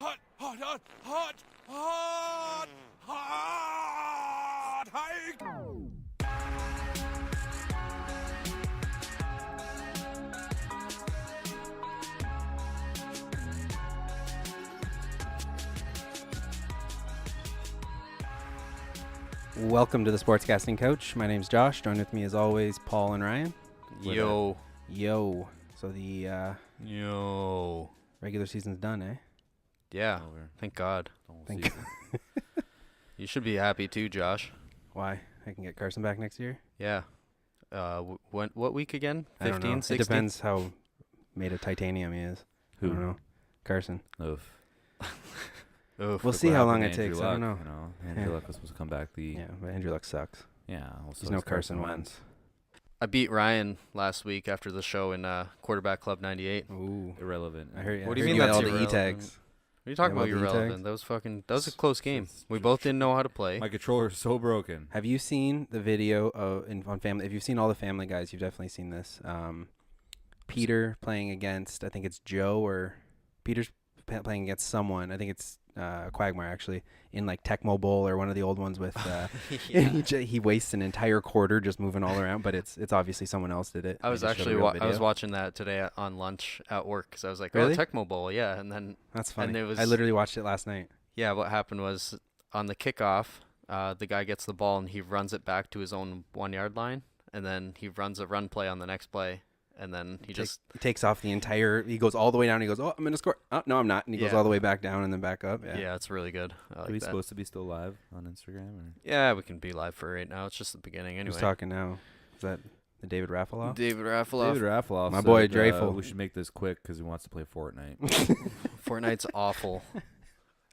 Hot, hot, hot, hot, hot, hot, hike. Welcome to the Sportscasting Coach. My name's Josh. Joined with me as always, Paul and Ryan. Yo. So the Yo. regular season's done, eh? Yeah. Thank God. You should be happy too, Josh. Why? I can get Carson back next year? Yeah. What week again? I don't know. 15, 16? It depends how made of titanium he is. Who? I don't know. Carson. Oof. Oof. We'll see how long it takes. I don't know. Andrew Luck was supposed to come back. Yeah, but Andrew Luck sucks. Yeah. He's no Carson Wentz. I beat Ryan last week after the show in Quarterback Club 98. Ooh. Irrelevant. I heard, What do you heard mean got that's all the irrelevant? E-tags. What are you talking Yeah, about? You're about the relevant. That was a close game. We both didn't know how to play. My controller's so broken. Have you seen the video on Family? If you've seen all the Family Guys, you've definitely seen this. Peter playing against, I think it's Joe, or Peter's playing against someone. I think it's Quagmire, actually, in like Tecmo Bowl or one of the old ones with he wastes an entire quarter just moving all around, but it's obviously someone else did it. I was actually I was watching that today on lunch at work because I was like, Really? oh, Tecmo Bowl, yeah. And then That's funny. and it was- I literally watched it last night. yeah, what happened was on the kickoff, the guy gets the ball and he runs it back to his own 1 yard line, and then he runs a run play on the next play, and then he just He takes off the entire. He goes all the way down. And he goes, oh, I'm gonna score. Oh, no, I'm not. And he goes Yeah. all the way back down and then back up. yeah, it's really good. I Are like we that. supposed to be still live on Instagram? Or? Yeah, we can be live for right now. It's just the beginning anyway. Who's talking now? Is that the David Raffaloff? David Raffaloff. David Raffaloff. My boy said, Dreyfus. we should make this quick because he wants to play Fortnite. Fortnite's awful.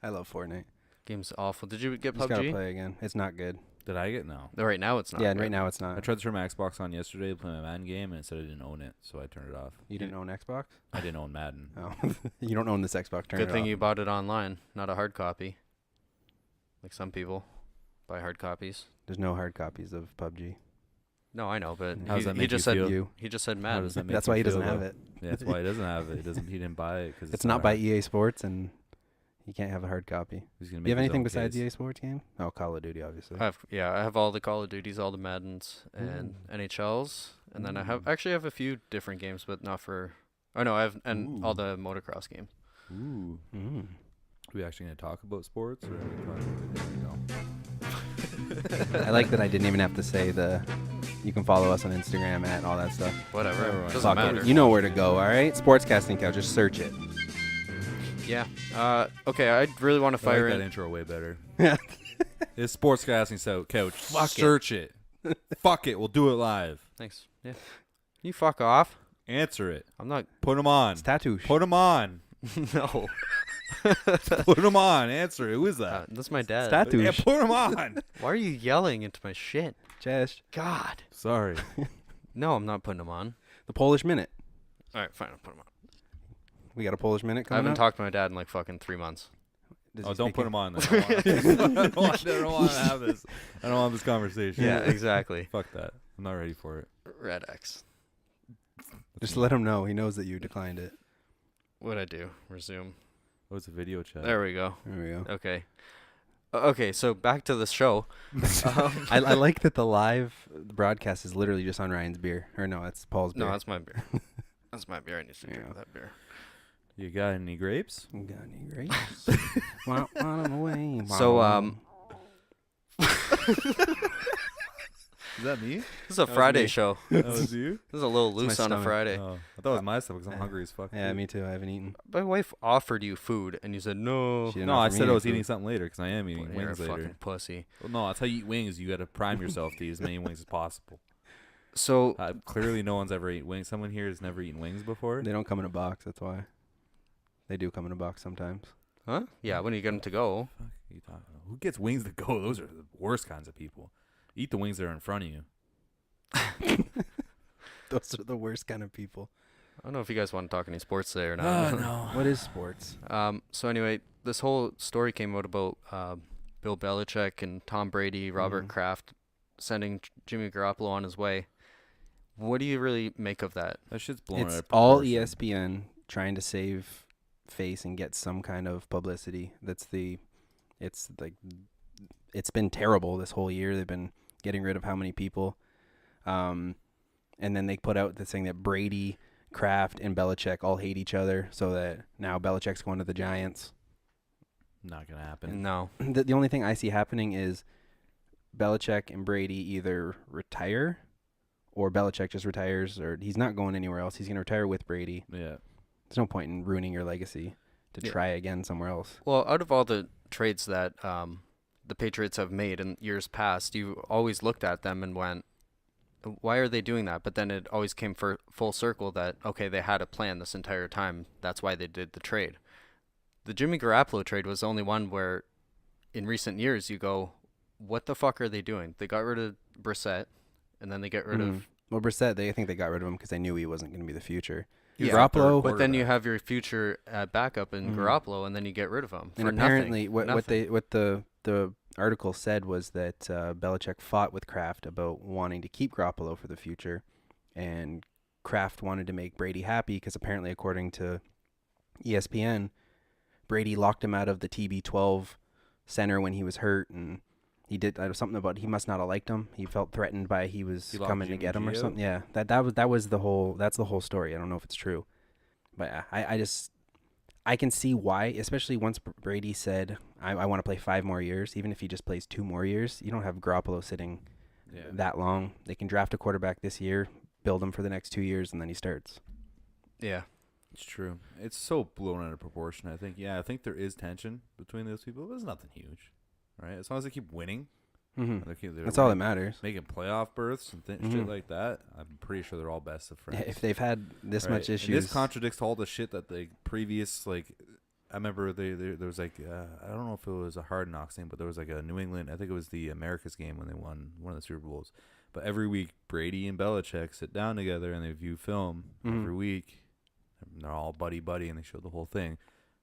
I love Fortnite. Game's awful. Did you get Just gotta PUBG? play again. It's not good. Did I get no? Right now it's not. Yeah, good. right now it's I not. tried to turn my Xbox on yesterday to play my Madden game, and it said I didn't own it, so I turned it off. You didn't own Xbox? I didn't own Madden. Oh, you don't own this Xbox. Turn Good it thing off. you bought it online, not a hard copy. Like some people buy hard copies. There's no hard copies of PUBG. No, I know, but How does that he make just you said feel? You. he just said How Madden. does that make That's you why he feel, doesn't have though? it. Yeah, that's why he doesn't have it. He didn't buy it because It's not by EA Sports, and you can't have a hard copy. He's gonna Do make you have his anything own besides case. EA Sports game? Oh, Call of Duty, obviously. I have all the Call of Duties, all the Maddens, and NHLs, and then I have a few different games, but not for. Oh no, I have all the motocross games. Ooh. Mm. Are we actually going to talk about sports? Or there we go. I like that I didn't even have to say you can follow us on Instagram at all that stuff. Whatever, Alright. doesn't Fuck matter. it. You know where to go, all right? Sportscasting Couch, just search it. Yeah. Okay, I really want to I fire like in. that intro way better. It's Sportscasting Couch. Fuck it. Search it. Fuck it. We'll do it live. Thanks. Yeah. You fuck off. Answer it. I'm not. Put them on. It's Tatoosh. Put them on. No. Put them on. Answer it. Who is that? That's my dad. It's Tatoosh. Yeah, put them on. Why are you yelling into my shit? Just God. Sorry. No, I'm not putting them on. the Polish Minute. All right, fine. I'll put them on. We got a Polish Minute I coming haven't up? talked to my dad in like fucking 3 months. Does Oh, he don't speak put in- them on. Then. I don't want to have this. I don't want this conversation. Yeah, exactly. Fuck that. I'm not ready for it. Red X. Just let him know. He knows that you declined it. What'd I do? Resume. Oh, it's a video chat. There we go. There we go. Okay. Okay, so back to the show. I like that the live broadcast is literally just on Ryan's beer. Or no, it's Paul's beer. No, that's my beer. That's my beer. I need to drink Yeah. that beer. You got any grapes? You got any grapes? Want them away. So, Is that me? This is a was Friday me. show. That was you? This is a little my loose on a stomach. Friday. Oh, I thought it was my stuff because I'm hungry as fuck. Yeah, dude. me too. I haven't eaten. My wife offered you food, and you said no. She didn't No, I offer me said I any was food. eating something later because I am eating Boy, you're a wings later. fucking pussy. Well, no, that's how you eat wings. You got to prime yourself to eat as many wings as possible. So, Clearly, no one's ever eaten wings. Someone here has never eaten wings before. They don't come in a box. That's why. They do come in a box sometimes. huh? Yeah, when you get them to go. Fuck are you talking about? Who gets wings to go? Those are the worst kinds of people. Eat the wings that are in front of you. Those are the worst kind of people. I don't know if you guys want to talk any sports today or not. no. What is sports? So anyway, this whole story came out about Bill Belichick and Tom Brady, Robert Kraft sending Jimmy Garoppolo on his way. What do you really make of that? That shit's blown out It's of all proportion. ESPN trying to save face and get some kind of publicity. It's been terrible this whole year. They've been getting rid of how many people. And then they put out this thing that Brady, Kraft, and Belichick all hate each other, so that now Belichick's going to the Giants. Not gonna happen. No. The only thing I see happening is Belichick and Brady either retire or Belichick just retires, or he's not going anywhere else. He's going to retire with Brady. Yeah. There's no point in ruining your legacy to try again somewhere else. Well, out of all the trades that the Patriots have made in years past, you always looked at them and went, why are they doing that? But then it always came full circle that, okay, they had a plan this entire time. That's why they did the trade. The Jimmy Garoppolo trade was the only one where in recent years you go, what the fuck are they doing? They got rid of Brissett, and then they get rid of... Well, Brissett, I think they got rid of him because they knew he wasn't going to be the future. Yeah, Garoppolo, but then you have your future backup in Garoppolo, and then you get rid of him. And for apparently, nothing. what the article said was that Belichick fought with Kraft about wanting to keep Garoppolo for the future, and Kraft wanted to make Brady happy because apparently, according to ESPN, Brady locked him out of the TB12 center when he was hurt, and he did something about he must not have liked him. He felt threatened by he was coming to get him or something. Yeah, that's the whole story. I don't know if it's true, but I can see why, especially once Brady said I want to play 5 more years. Even if he just plays 2 more years, you don't have Garoppolo sitting that long. They can draft a quarterback this year, build him for the next 2 years, and then he starts. Yeah. It's true. It's so blown out of proportion. I think there is tension between those people, but it's nothing huge, right? As long as they keep winning, That's all that matters. Making playoff berths and shit like that, I'm pretty sure they're all best of friends. If they've had this much issues, and this contradicts all the shit that the previous I remember there was I don't know if it was a Hard Knocks thing, but there was a New England. I think it was the America's game when they won one of the Super Bowls. But every week, Brady and Belichick sit down together and they view film every week. And they're all buddy, and they show the whole thing.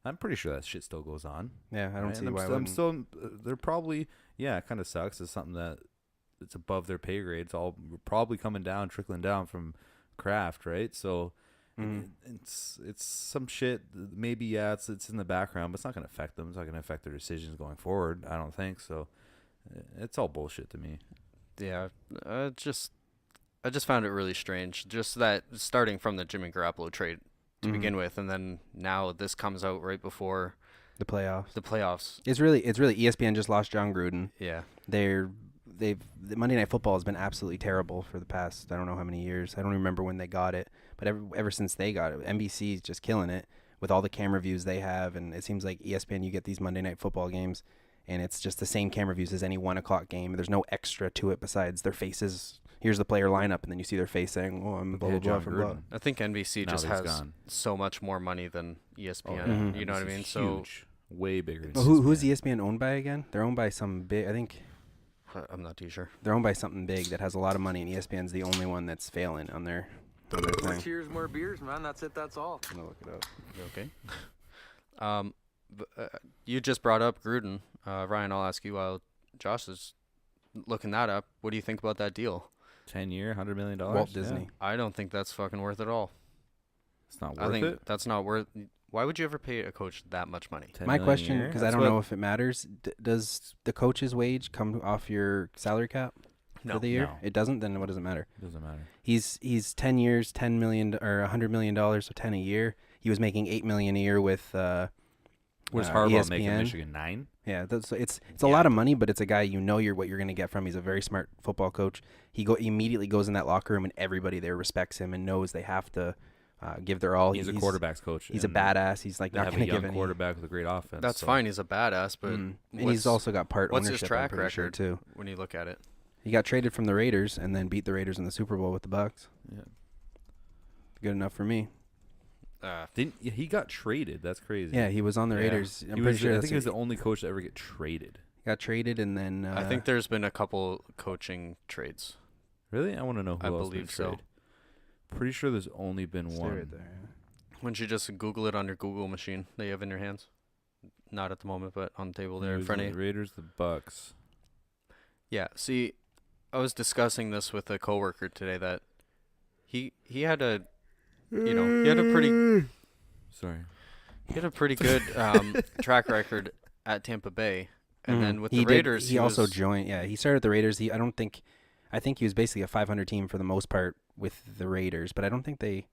I'm pretty sure that shit still goes on. Yeah, I don't see why. I'm still. They're probably. Yeah, it kind of sucks. It's something that it's above their pay grade. It's all probably trickling down from Kraft, right? So it's some shit. Maybe it's in the background, but it's not going to affect them. It's not going to affect their decisions going forward. I don't think so. It's all bullshit to me. Yeah, I just found it really strange. Just that starting from the Jimmy Garoppolo trade to begin with, and then now this comes out right before the playoffs. It's really ESPN just lost John Gruden. Yeah, the Monday Night Football has been absolutely terrible for the past I don't know how many years. I don't remember when they got it, but ever since they got it, NBC is just killing it with all the camera views they have, and it seems like ESPN, you get these Monday Night Football games, and it's just the same camera views as any 1:00 game. There's no extra to it besides their faces. Here's the player lineup, and then you see their face saying, "Oh, I'm blah blah blah." I think NBC just has so much more money than ESPN. You know what I mean? So way bigger. Well, who's ESPN owned by again? They're owned by some big. I think I'm not too sure. They're owned by something big that has a lot of money, and ESPN's the only one that's failing on their thing. Cheers, more beers, man. That's it. That's all. I'm gonna look it Okay. up. You just brought up Gruden. Ryan, I'll ask you while Josh is looking that up. What do you think about that deal? 10-year, $100 million. Walt Disney. Yeah. I don't think that's fucking worth it all. It's not worth it. I think that's not worth. Why would you ever pay a coach that much money? My question, because I don't know if it matters, does the coach's wage come off your salary cap for the year? No. It doesn't. Then what does it matter? It doesn't matter. He's 10 years, $10 million or $100 million, so 10 a year. He was making $8 million a year with. What does Harbaugh ESPN. make in Michigan? 9? Yeah, it's a lot of money, but it's a guy what you're going to get from. He's a very smart football coach. He immediately goes in that locker room, and everybody there respects him and knows they have to give their all. He's a quarterback's coach. He's a badass. He's not going to give any. Quarterback with a great offense. That's fine. He's a badass, but and he's also got part what's ownership. His track I'm pretty record sure too? When you look at it, he got traded from the Raiders and then beat the Raiders in the Super Bowl with the Bucks. Yeah, good enough for me. He got traded? That's crazy. Yeah, he was on the Raiders. I'm pretty sure. I think he was the only coach to ever get traded. Got traded and then. I think there's been a couple coaching trades. Really? I want to know who I else believe been so. traded. Pretty sure there's only been one. Right there, yeah. Why don't you just Google it on your Google machine that you have in your hands? Not at the moment, but on the table there in front of you. The Raiders, the Bucks. Yeah. See, I was discussing this with a coworker today that he had a pretty. Sorry. He had a pretty good track record at Tampa Bay, and then with he the Raiders, he also was, joined. Yeah, he started at the Raiders. I think he was basically a 500 team for the most part with the Raiders, but I don't think they.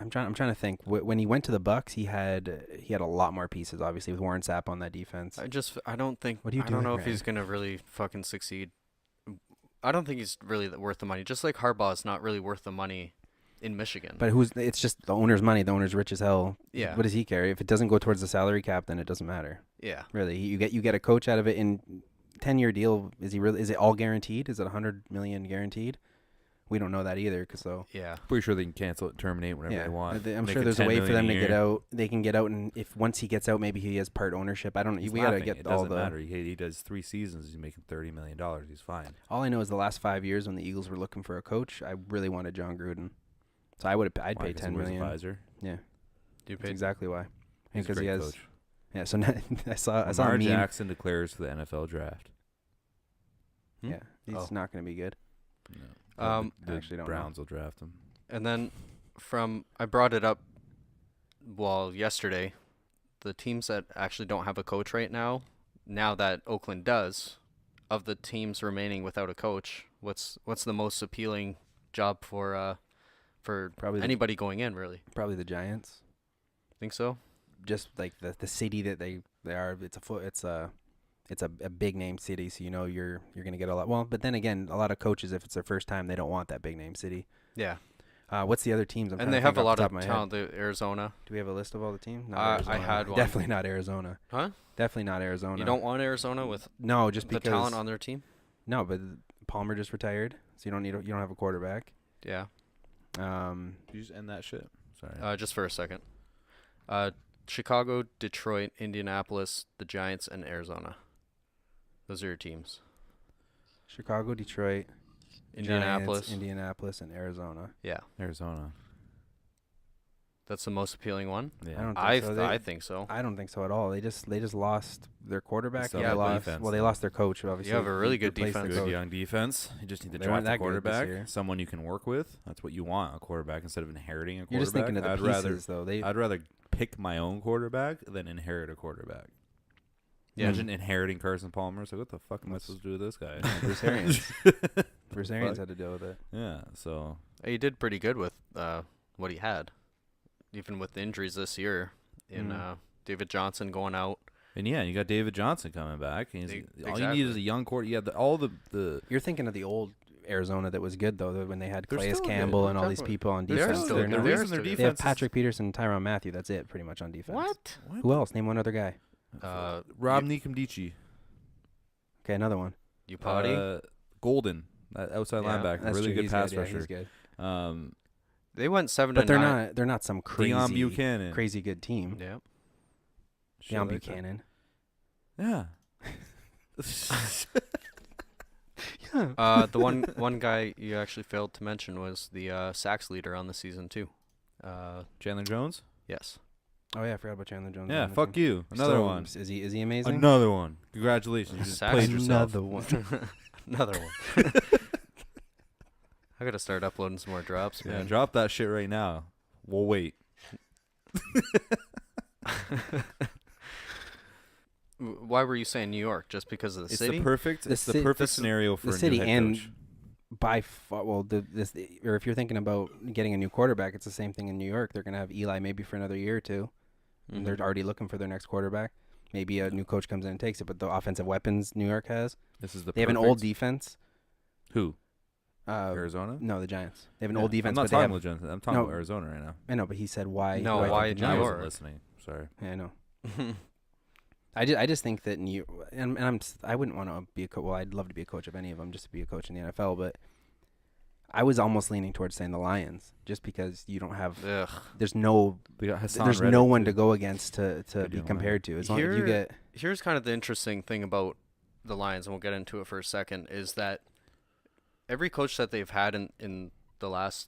I'm trying to think. When he went to the Bucks, he had a lot more pieces, obviously, with Warren Sapp on that defense. I don't think. What are you I don't know doing, if he's gonna really fucking succeed. I don't think he's really worth the money. Just like Harbaugh is not really worth the money in Michigan. But it's just the owner's money. The owner's rich as hell. Yeah. What does he care? If it doesn't go towards the salary cap, then it doesn't matter. Yeah. Really, you get a coach out of it in 10-year deal. Is it all guaranteed? Is it 100 million guaranteed? We don't know that either. Yeah. Pretty sure they can cancel it, terminate whenever they want. I'm Make sure it there's a 10 way for million them to a get year. out. They can get out, and if once he gets out, maybe he has part ownership. I don't know. He's We gotta laughing. get It all doesn't the. matter. He does 3 seasons. He's making $30 million. He's fine. All I know is the last 5 years when the Eagles were looking for a coach, I really wanted John Gruden, so I'd Why? pay 'Cause he $10 wears a million. visor? Yeah, Do you that's pay? exactly why. He's a Because he great has. coach. Yeah, so now, I saw a Lamar meme. Jackson declares for the NFL draft. Yeah, he's Oh. not going to be good. Um, the actually don't know. Browns will draft him. And then I brought it up, yesterday, the teams that actually don't have a coach right now that Oakland does, of the teams remaining without a coach, what's the most appealing job for Probably anybody going in, really? Probably the Giants. Think so? Just like the city that they are. It's a big name city, so you know you're going to get a lot. Well, but then again, a lot of coaches, if it's their first time, they don't want that big name city. Yeah. What's the other teams? And they have a lot of talent. Arizona. Do we have a list of all the teams? I Arizona. had one. Definitely not Arizona. Huh? Definitely not Arizona. You don't want Arizona with No, just the because talent on their team? No, but Palmer just retired, so you don't have a quarterback. Yeah. Did you just end that shit? Sorry. Just for a second. Chicago, Detroit, Indianapolis, the Giants, and Arizona. Those are your teams. Chicago, Detroit, Indianapolis. Giants, Indianapolis, and Arizona. Yeah. Arizona. That's the most appealing one? Yeah. I don't think I so. I think so. I don't think so at all. They just lost their quarterback. Still And have they lost. defense, Well, they though. lost their coach. Obviously, You have a really good replaced their defense. Good coach. young defense. You just need to They draft weren't a that good this quarterback, year. someone you can work with. That's what you want, a quarterback, instead of inheriting a quarterback. You're just thinking of the I'd pieces, though. I'd rather pick my own quarterback than inherit a quarterback. Yeah. Imagine inheriting Carson Palmer. So what the fuck am I supposed to do with this guy? Bruce Arians. Bruce Arians had to deal with it. Yeah. So He did pretty good with what he had, even with the injuries this year. In David Johnson going out. and yeah, you got David Johnson coming back. And all you Exactly. need is a young quarter. Yeah, all the You're thinking of the old Arizona that was good though, when they had They're Calais still good. Campbell and all these Definitely. people on They're defense. still They're good. not- They're reason still their good. They have defense is- Patrick Peterson, Tyrann Mathieu. That's it, pretty much on defense. What? Who else? Name one other guy. Rob Nikomdici. Okay, another one. You potty? Golden, that outside Yeah, linebacker, That's really true. good He's pass good. Yeah, rusher. he's good. They went 7 But and they're 9. not. They're not some crazy, Deion Buchanan. crazy good team. Yeah. Shit Deion like that. Buchanan. Yeah. The one guy you actually failed to mention was the sacks leader on the season too. Chandler Jones. Yes. Oh yeah, I forgot about Chandler Jones. Yeah, on the fuck team. you. Another So, one. Is he amazing? Another one. Congratulations. You just Sacks. played yourself. Another one. Another one. I gotta start uploading some more drops, Yeah, man. drop that shit right now. We'll wait. Why were you saying New York? Just because of the It's city? the perfect. The It's the ci- perfect the scenario for the a city new head and coach. by far, well, or if you're thinking about getting a new quarterback, it's the same thing in New York. They're gonna have Eli maybe for another year or two. And they're already looking for their next quarterback. Maybe a new coach comes in and takes it, but the offensive weapons New York has, This is the. they have an perfect- old defense. Who? Arizona? Arizona. No, the Giants. They have an Yeah. old defense, I'm not but they talking have. about Johnson. I'm talking No. about Arizona right now. I know, but he said why? No, do I why think the New I Giants- York? wasn't listening. Sorry. Yeah, I know. I just think that I wouldn't want to be a coach. Well, I'd love to be a coach of any of them, just to be a coach in the NFL. But I was almost leaning towards saying the Lions, just because you don't have. Ugh. There's no. They got Hassan There's Reddick, no one too. to go against to Good be young compared to. As long as you Here- get. Here's kind of the interesting thing about the Lions, and we'll get into it for a second, is that every coach that they've had in the last,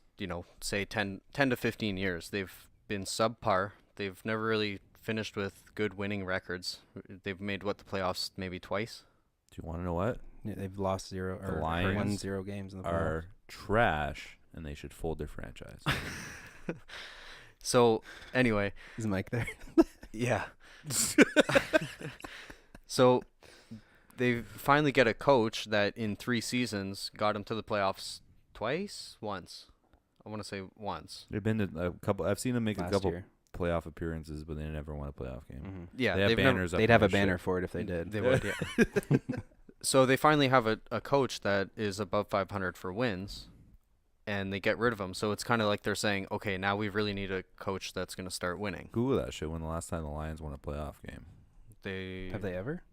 say 10 to 15 years, they've been subpar. They've never really finished with good winning records. They've made, the playoffs maybe twice? Do you want to know what? Yeah, they've lost zero The or Lions won 0 games in the playoffs. Are trash, and they should fold their franchise. So anyway, Is Mike there? yeah. So they finally get a coach that in 3 seasons got him to the playoffs once. I want to say once. They've been to a couple. I've seen them make a Last couple year. playoff appearances, but they never won a playoff game. Mm-hmm. Yeah, They have they've never- banners. up They'd on have a their banner shit. for it if they did. They would, yeah. So they finally have a coach that is above 500 for wins, and they get rid of him. So it's kind of like they're saying, okay, now we really need a coach that's going to start winning. Google that shit. When the last time the Lions won a playoff game? Have they ever?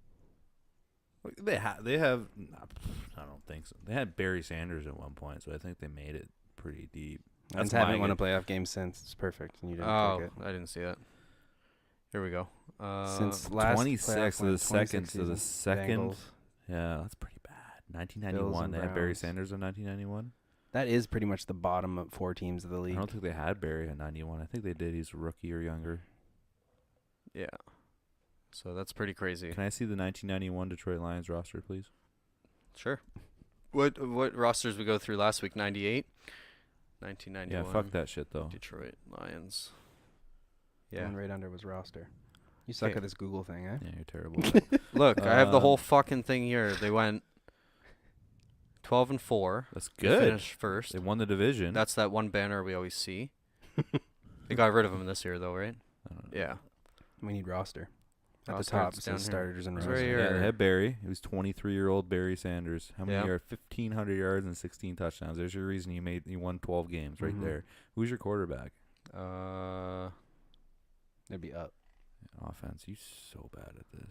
They have. I don't think so. They had Barry Sanders at one point, so I think they made it pretty deep. Lions That's haven't my won a guess. playoff game since. It's perfect. And you didn't Oh, pick it. I didn't see that. Here we go. Since last 26 playoff to win, the second 26 to the season. second. Bengals. Yeah, that's pretty bad. 1991. and They had Barry Browns. Sanders in 1991. That is pretty much the bottom of 4 teams of the I league. don't think they had Barry in 91. I think they did. He's a rookie or younger. Yeah. So that's pretty crazy. Can I see the 1991 Detroit Lions roster, please? Sure. What rosters we go through last week? 98? 1991. Yeah, fuck that shit though. Detroit Lions. The Yeah. one right under was roster. You suck Okay. at this Google thing, eh? Yeah, you're terrible. Look, I have the whole Um, fucking thing here. They went 12-4. That's They good. finished first. They won the division. That's that one banner we always see. They got rid of him this year, though, right? I don't know. Yeah. We need roster. At Roster, the top, it's it says down here. starters and It's roster. right here. Yeah, they had Barry. He was 23-year-old Barry Sanders. How many Yeah. yards? 1,500 yards and 16 touchdowns. There's your reason you won 12 games right Mhm. there. Who's your quarterback? They'd be up Offense. You so bad at this.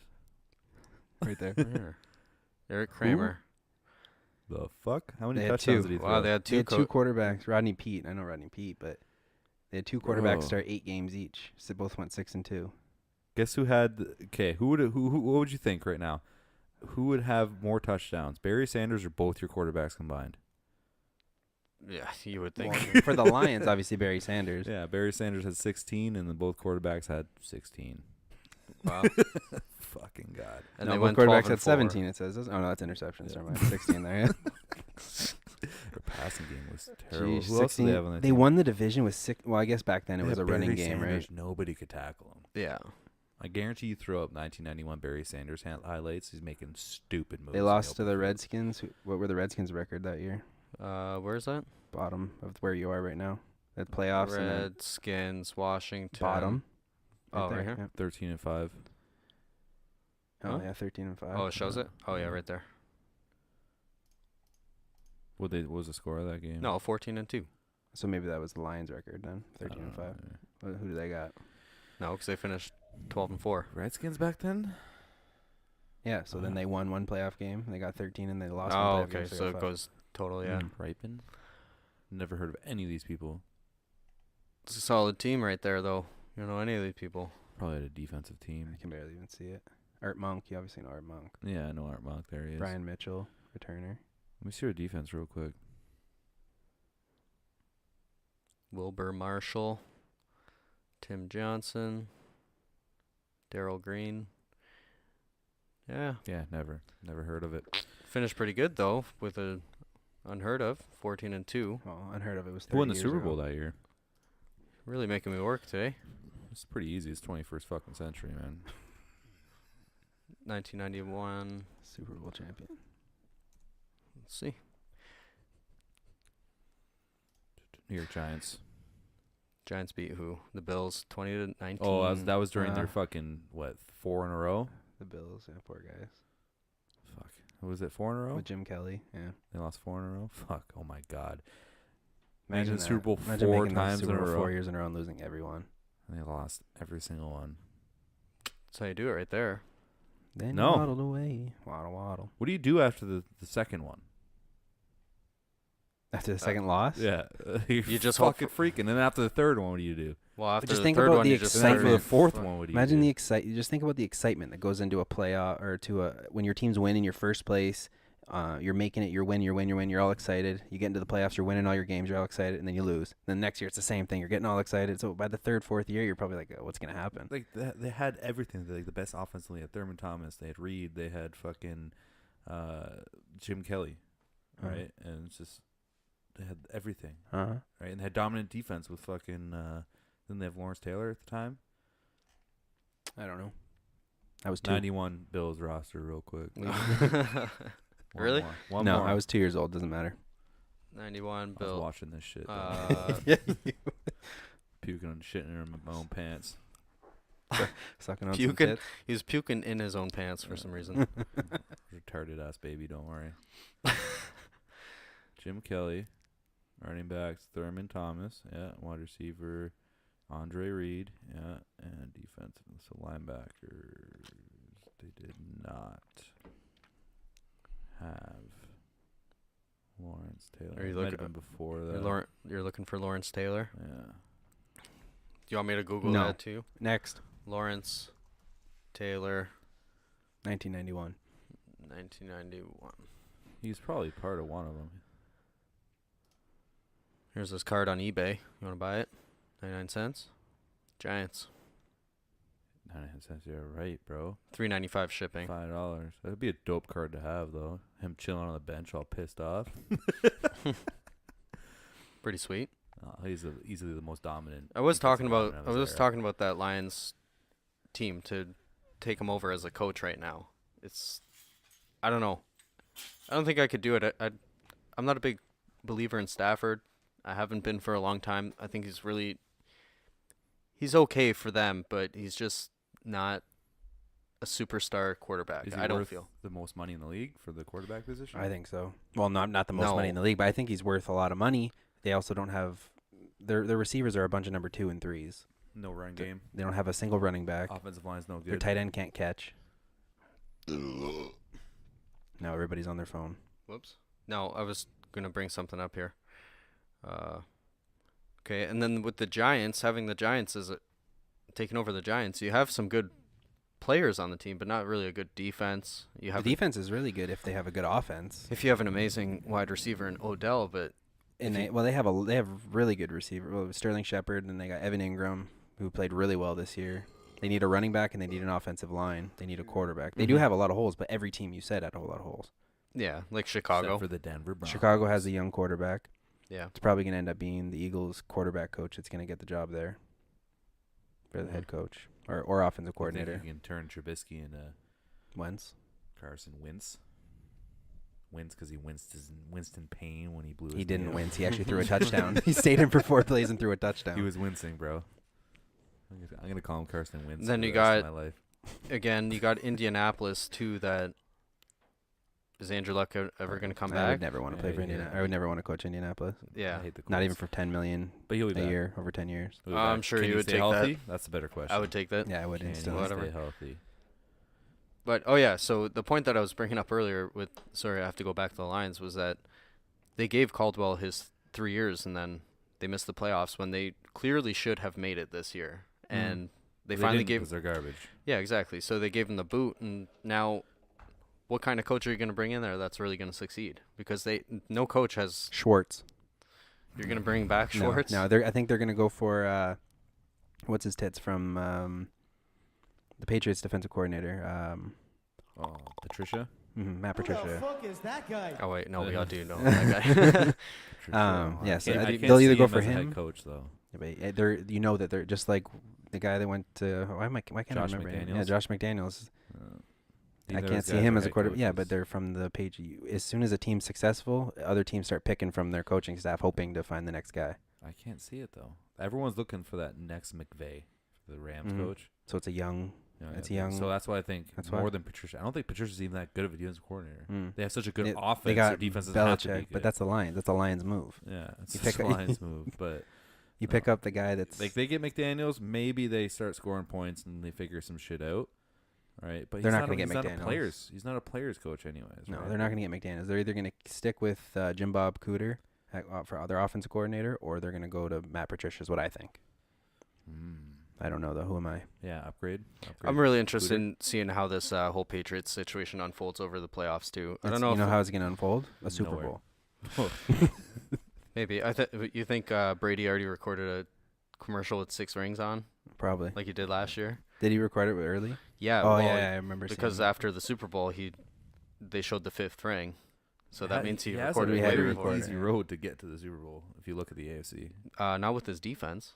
right there. here. Eric Kramer. The fuck? How many They had touchdowns two. did he throw? Wow, they had They two. had two quarterbacks. Rodney Pete. I know Rodney Pete, but they had two quarterbacks Bro. start 8 games each. So they both went 6-2. Guess who had? Okay, who would? Who? What would you think right now? Who would have more touchdowns, Barry Sanders or both your quarterbacks combined? Yeah, you would think. Well, for the Lions, obviously Barry Sanders. Yeah, Barry Sanders had 16, and then both quarterbacks had 16. Wow. Fucking god. And no, they both went quarterbacks 12 and had 4. 17. It says. Oh no, that's interceptions. Never mind. 16 there. Yeah. Their passing game was terrible. Jeez, Who else did they have on that they team? won the division with 6. Well, I guess back then it They was a had running Barry game, Sanders, right? Nobody could tackle him. Yeah. I guarantee you throw up 1991 Barry Sanders highlights. He's making stupid moves. They in the lost to open the field. Redskins. What were the Redskins' record that year? Where's that? Bottom of where you are right now. At playoffs and then Redskins, Washington. bottom. Oh, there, right here? yep. 13-5. Oh Huh? yeah, 13-5. Oh, it shows it? Oh, yeah, right there. What was the score of that game? No, 14-2. So maybe that was the Lions' record then. I don't 13-5. know. Who do they got? No, because they finished 12-4. Redskins back then? Yeah. So then they won one playoff game. They got 13 and they lost. Oh, one playoff okay. game, So they it got goes total, yeah. Ripon? Never heard of any of these people. It's a solid team right there, though. You don't know any of these people. Probably had a defensive 5. team. I can barely even see it. Art Monk. You obviously know Art Monk. Yeah, I know Art Monk. There he is. Brian Mitchell, returner. Let me see our defense real quick. Wilbur Marshall, Tim Johnson, Daryl Green. Yeah, Yeah, never heard of it. finished pretty good though, with a unheard of 14-2. Well, unheard of. It was 30 Who won the years Super ago. Bowl that year? Really making me work today. It's pretty easy. It's 21st fucking century, man. 1991. Super Bowl champion. Let's see. New York Giants. Giants beat who? The Bills, 20-19. Oh, that was during their Uh, fucking 4 in a row. The Bills. Yeah, poor guys. Fuck. Was it 4 in a row? With Jim Kelly. Yeah. They lost 4 in a row. Fuck. Oh my god. Imagine the Super that. Bowl Imagine 4 making the times Super in a Bowl row. 4 years in a row and losing everyone. And they lost every single one. That's how you do it right there. Then No. you waddled away. Waddle. What do you do after the second one? After the second loss? Yeah, you just hope fucking freaking. And then after the third one, what do you do? Well, after just the think third about one, the you just And then after the excitement. fourth one, what do you Imagine do? the just think about the excitement that goes into a playoff or to a when your team's winning your first place. You're making it. You're all excited. You get into the playoffs. You're winning all your games. You're all excited, and then you lose. Then next year it's the same thing. You're getting all excited. So by the third, fourth year, you're probably like, what's gonna happen? Like they had everything. They, like the best offense. They had Thurman Thomas. They had Reed. They had fucking Jim Kelly, Uh-huh. right? And it's just they had everything, Uh-huh. right? And they had dominant defense with fucking Didn't they have Lawrence Taylor at the time? I don't know. I was 2. 91 Bills roster, real quick. Really? One no, more. I was 2 years old. Doesn't matter. 91 I was Bill. watching this shit. Puking and shitting in my own pants. Sucking on Puking? some tits. He was puking in his own pants for some reason. Retarded ass baby, don't worry. Jim Kelly, running backs Thurman Thomas, yeah, wide receiver Andre Reed, yeah, and defensive so linebackers. They did not have Lawrence Taylor. Are you Might have looking- been before that. You're looking for Lawrence Taylor? Yeah. Do you want me to Google No. that too? Next, Lawrence Taylor, 1991. 1991. He's probably part of one of them. Here's this card on eBay. You want to buy it? 99 cents. Giants. 99 cents, you're right, bro. $3.95 shipping. $5. That'd be a dope card to have, though. Him chilling on the bench, all pissed off. Pretty sweet. He's easily the most dominant. I was defensive talking about lineman of his era. that Lions team to take him over as a coach right now. I don't know. I don't think I could do it. I'm not a big believer in Stafford. I haven't been for a long time. I think he's okay for them, but he's just not a superstar quarterback. Is he I don't worth feel. the most money in the league for the quarterback position? I think so. Well, not the most money in No. the league, but I think he's worth a lot of money. They also don't have their receivers are a bunch of number 2 and 3s. No run game. They don't have a single running back. Offensive line's no Their good. tight end can't catch. Now everybody's on their phone. Whoops. No, I was going to bring something up here. Okay, and then with the Giants, having the Giants taking over the Giants, you have some good players on the team, but not really a good defense. You have The defense is really good if they have a good offense. if you have an amazing wide receiver in Odell, but And if they have really good receiver. Well, Sterling Shepard, and they got Evan Ingram, who played really well this year. They need a running back and they need an offensive line. They need a quarterback. They do Mhm. have a lot of holes, but every team you said had a whole lot of holes. yeah, like Except Chicago. for the Denver Broncos. Chicago has a young quarterback. Yeah. It's probably going to end up being the Eagles quarterback coach that's going to get the job there for the head coach or offensive I think coordinator. you can turn Trubisky into Wentz. Carson Wentz. Wins because he winced in pain when he blew his He knee didn't out. wince. He actually threw a touchdown. He stayed in for 4 plays and threw a touchdown. He was wincing, bro. I'm gonna call him Carson Wentz. Then for you the rest of got- my life. Again, you got Indianapolis too. That is Andrew Luck ever going to come I back? would never want to play for Indianapolis. I would never want to coach Indianapolis. Yeah, I hate the Not even Colts. for $10 million But he'll be a back. year over 10 years. He'll be I'm back. sure Can you he would stay take that. healthy? That's the better question. I would take that. Yeah, I would Can instantly. he Whatever. stay healthy? But oh yeah, so the point that I was bringing up earlier with I have to go back to the Lions was that they gave Caldwell his 3 years and then they missed the playoffs when they clearly should have made it this year. And they finally didn't gave 'cause they're garbage. Yeah, exactly. So they gave him the boot and now what kind of coach are you going to bring in there that's really going to succeed? Because no coach has Schwartz. you're going to bring back Schwartz? No, I think they're going to go for what's his tits from the Patriots defensive coordinator. Patricia. Matt Patricia. fuck is that guy? Oh wait, no, we all do know that guy. Yeah, so I they'll can't either see go him for as a head him. coach though. Yeah, but they're that they're just like the guy that went to why can't Josh I remember him? Yeah, McDaniels? Josh McDaniels. I Neither of can't those see guys him are as a head quarterback. Yeah, but coaches. they're from the page. As soon as a team's successful, other teams start picking from their coaching staff, hoping to find the next guy. I can't see it though. Everyone's looking for that next McVay, the Rams Mhm. coach. So it's a young. It's yeah. young. So that's why I think That's more why. than Patricia. I don't think Patricia's even that good of a defensive coordinator. Mm. They have such a good They- offense. They got their defense doesn't have to be Belichick, good. but that's the Lions. That's the Lions move. yeah, it's You such pick a a- Lions move. But You pick up the guy that's like they get McDaniels, maybe they start scoring points and they figure some shit out. Right, but They're he's not gonna get he's not a McDaniels. players. He's not a players coach, anyways. no, right? they're not going to get McDaniels. They're either going to stick with Jim Bob Cooter for their offensive coordinator, or they're going to go to Matt Patricia. Is what I think. I don't know though. Who am I? Yeah, upgrade. I'm really interested in seeing how this whole Patriots situation unfolds over the playoffs too. I don't know You if know how it's going to unfold? A Super Nowhere. Bowl. maybe you think Brady already recorded a commercial with 6 rings on Probably. like he did last year? Did he record it early? Yeah. Oh well, yeah, I remember. because seeing that. after the Super Bowl, they showed the 5th ring, so that means he has recorded We it had way to very record before. it. easy road to get to the Super Bowl if you look at the AFC. Not with his defense.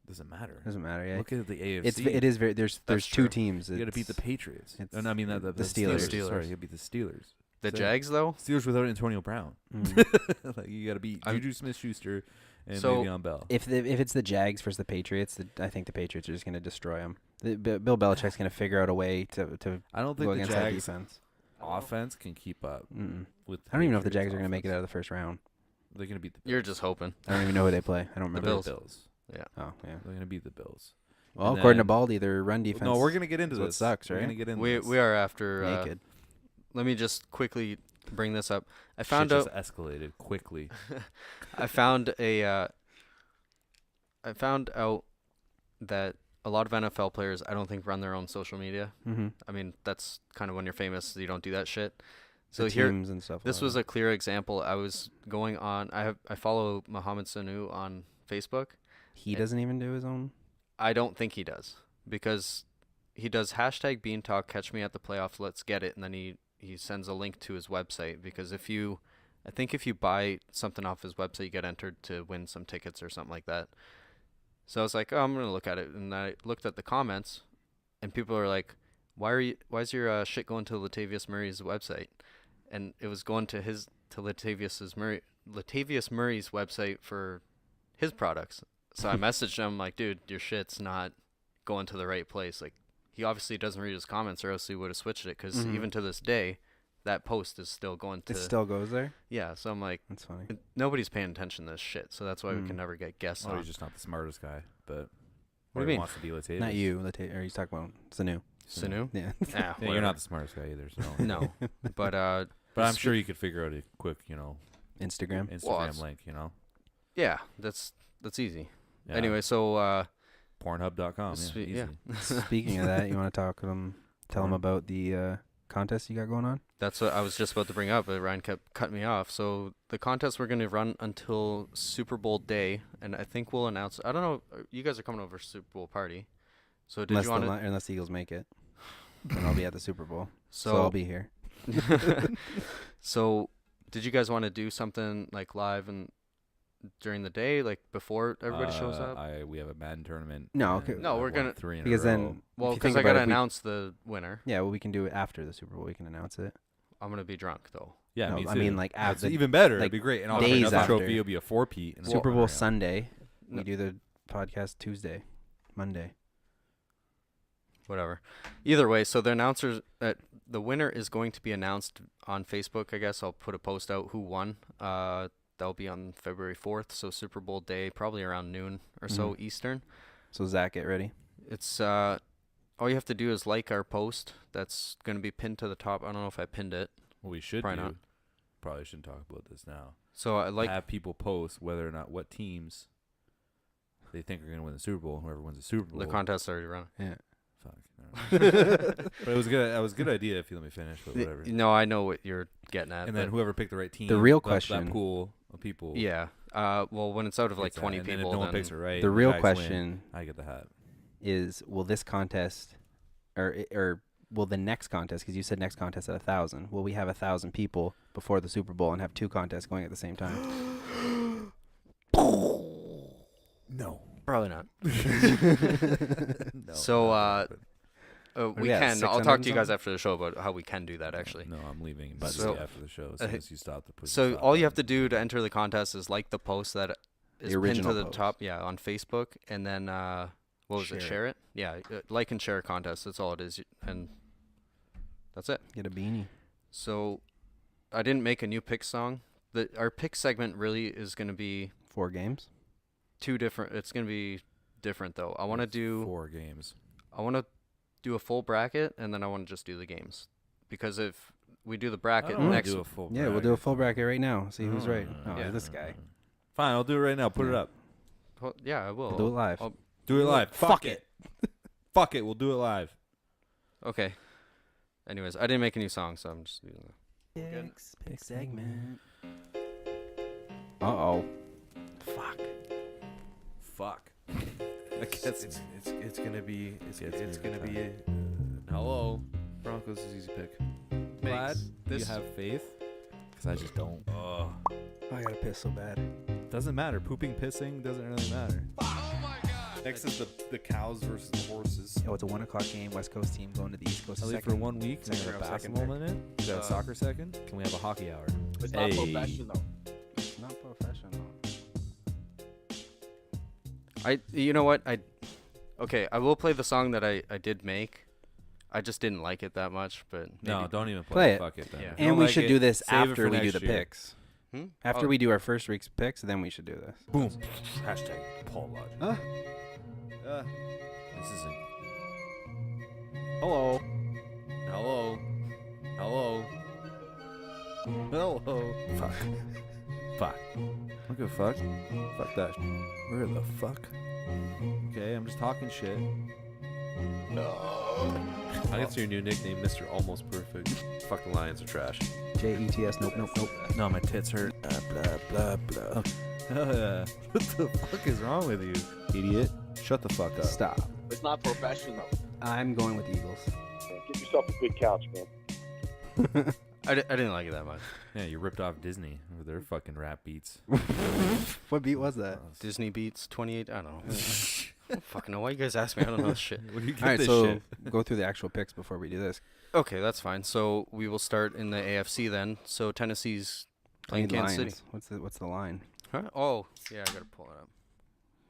Doesn't matter. Doesn't matter. Yeah. Look at the AFC. It is very. There's That's two true. teams. You got to beat the Patriots. it's- I mean, the Steelers. Steelers. Sorry, you got to beat the Steelers. The So- Jags, though? Steelers without Antonio Brown. Mm. Like, you got to beat I'm- Juju Smith-Schuster and So, Le'Veon Bell. If it's the Jags versus the Patriots, I think the Patriots are just going to destroy them. Bill Belichick's going to figure out a way to I don't go think the against that Jags defense. offense can keep up with. I don't even know if the Jags are going to make it out of the first round. They're going to beat the Bills. You're just hoping. I don't even know who they play. I don't remember. Bills. Bills. Yeah. Oh, yeah. They're going to beat the Bills. Well, And according to then- Baldy, their run defense. No, we're going to get into is what this. sucks, We're right? going to get into We this. are after. naked. Let me just quickly bring this up. I Shit found just out. escalated quickly. I found out that a lot of NFL players, I don't think, run their own social media. Mm-hmm. I mean, that's kind of when you're famous, you don't do that shit. So The here, teams and stuff. this was a clear example. I was going on. I follow Mohamed Sanu on Facebook. He doesn't even do his own. I don't think he does, because he does hashtag Bean Talk, catch me at the playoffs, let's get it, and then he sends a link to his website, because I think if you buy something off his website, you get entered to win some tickets or something like that. So I was like, oh, I'm gonna look at it, and I looked at the comments, and people are like, why is your shit going to Latavius Murray's website? And it was going to Latavius Murray's website for his products. So I messaged him like, dude, your shit's not going to the right place. Like, he obviously doesn't read his comments, or else he would have switched it. Because Mhm. even to this day, that post is still going to. It still goes there. Yeah. So I'm like, That's funny. nobody's paying attention to this shit. So that's why we can never get guests Oh, on. he's just not the smartest guy, but What do you he mean? wants to be Latavius. Not you, or he's talking about Sanu. Sanu? Yeah. Yeah, Yeah, you're not the smartest guy either. So No, but But I'm sure you could figure out a quick, Instagram. Instagram link. yeah, that's easy. Yeah. Anyway, so Pornhub.com. Sweet, Yeah, yeah. easy. Speaking of that, you want to talk to them? Tell them about the contest you got going on. that's what I was just about to bring up, but Ryan kept cutting me off. So the contest we're going to run until Super Bowl day, and I think we'll announce. I don't know. You guys are coming over Super Bowl party, so did you want to? Unless the Eagles make it, then I'll be at the Super Bowl. So So I'll be here. So, did you guys want to do something like live and during the day, like before everybody shows up? We have a Madden tournament. No, and okay. No, I've we're won gonna- 3 in a Because row. then, Well, if you because think I gotta about it, announce the winner. yeah, well, we can do it after the Super Bowl. We can announce it. I'm gonna be drunk though. Yeah, No, me I too. mean, like, That's after- even better. like, It'd be great. And I'll days another after. trophy. It'll be a 4-peat. and a Super Bowl runner-up. Sunday. No. We do the podcast Tuesday, Monday. Whatever. Either way, so the announcers, the winner is going to be announced on Facebook. I guess I'll put a post out who won. That'll be on February 4th, so Super Bowl day, probably around noon or so Mhm. Eastern. So Zach, get ready. It's all you have to do is like our post. That's going to be pinned to the top. I don't know if I pinned it. What we should Probably do. not. Probably shouldn't talk about this now. So I like have people post whether or not what teams they think are going to win the Super Bowl. And whoever wins the Super Bowl. the contest already run. Yeah. Fuck. No. But it was good. That was a good idea if you let me finish. But whatever. No, I know what you're getting at. And then but- whoever picked the right team. The real that question- pool of people. yeah. Well, when it's out of like gets that. 20 And then people, if no one then picks it right. The and real guys win, question I get the hat. is, will this contest, or will the next contest, because you said next contest at 1,000, will we have 1,000 people before the Super Bowl and have two contests going at the same time? No. probably not. No. So, not gonna happen. We we at, can. I'll 600 talk and to you guys something? after the show about how we can do that actually. No, I'm leaving But immediately so- after the show as soon as you stop the push. So all you have to do to enter the contest is like the post that is pinned to original the post. top, yeah, on Facebook, and then what was it? Share Share it. Yeah, like and share contest. That's all it is, and that's it. Get a beanie. So I didn't make a new pick song. Our pick segment really is going to be 4 games. two different. It's going to be different though. I want to do 4 games. I want to do a full bracket, and then I want to just do the games, because if we do the bracket I don't wanna next, do a full Yeah, we'll do a full bracket right now. See who's No, right. no, Oh, yeah. this guy. Fine, I'll do it right now. Put it Yeah. up. well, yeah, I will. We'll do it live. I'll- Do it live. Fuck it. Fuck it. We'll do it live. Okay. Anyways, I didn't make a new song, so I'm just using it. Pick segment. Uh-oh. Fuck. Fuck. I guess it's gonna be it's gonna be Hello. Broncos is easy pick. Glad you this- have faith. Because I just don't. I gotta piss so bad. Doesn't matter. Pooping, pissing doesn't really matter. Next is the cows versus the horses. Oh, it's a 1 o'clock game. West Coast team going to the East Coast. Ellie, Second. for 1 week, can we second have a row, second basketball pick. minute? Is that a soccer second? Can we have a hockey hour? It's not Hey. professional. It's not professional. You know what? Okay, I will play the song that I did make. I just didn't like it that much, but No, maybe- don't even Play play it. it. Fuck it then. Yeah. If you And don't we like should it, do this save it after for we do next the year. picks. Oh, After we do our first week's picks, then we should do this. Boom. Hashtag Paul Lodge. Huh? This isn't. Hello. Hello. Hello. Hello. Fuck. Fuck. Look at fuck. Fuck that. Where the fuck? Okay, I'm just talking shit. No. I guess your new nickname, Mr. Almost Perfect. Fucking Lions are trash. JETS. Nope. No, my tits hurt. Blah, blah, blah. What the fuck is wrong with you, idiot? Shut the fuck up. Stop. It's not professional. I'm going with Eagles. Get yourself a big couch, man. I didn't like it that much. Yeah, you ripped off Disney with their fucking rap beats. What beat was that? Disney Beats 28. I don't know. I don't fucking know why you guys ask me. I don't know this shit. Where do you get All right, this so shit? go through the actual picks before we do this. Okay, that's fine. So we will start in the AFC then. So Tennessee's playing Kansas City. What's the line? Huh? Oh, yeah, I gotta pull it up.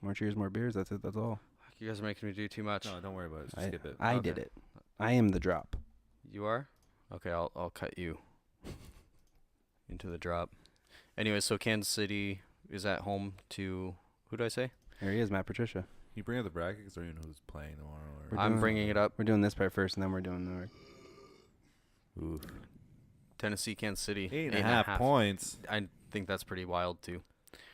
More cheers, more beers. That's it. That's all. You guys are making me do too much. No, don't worry about it. Just skip it. I Okay. did it. I am the drop. You are? Okay, I'll cut you into the drop. Anyway, so Kansas City is at home to who did I say? Here he is, Matt Patricia. Can you bring up the bracket? Because I don't even know who's playing tomorrow. We're I'm doing- bringing it up. We're doing this part first, and then we're doing the. Ooh. Tennessee, Kansas City. 8.5 points. I think that's pretty wild too.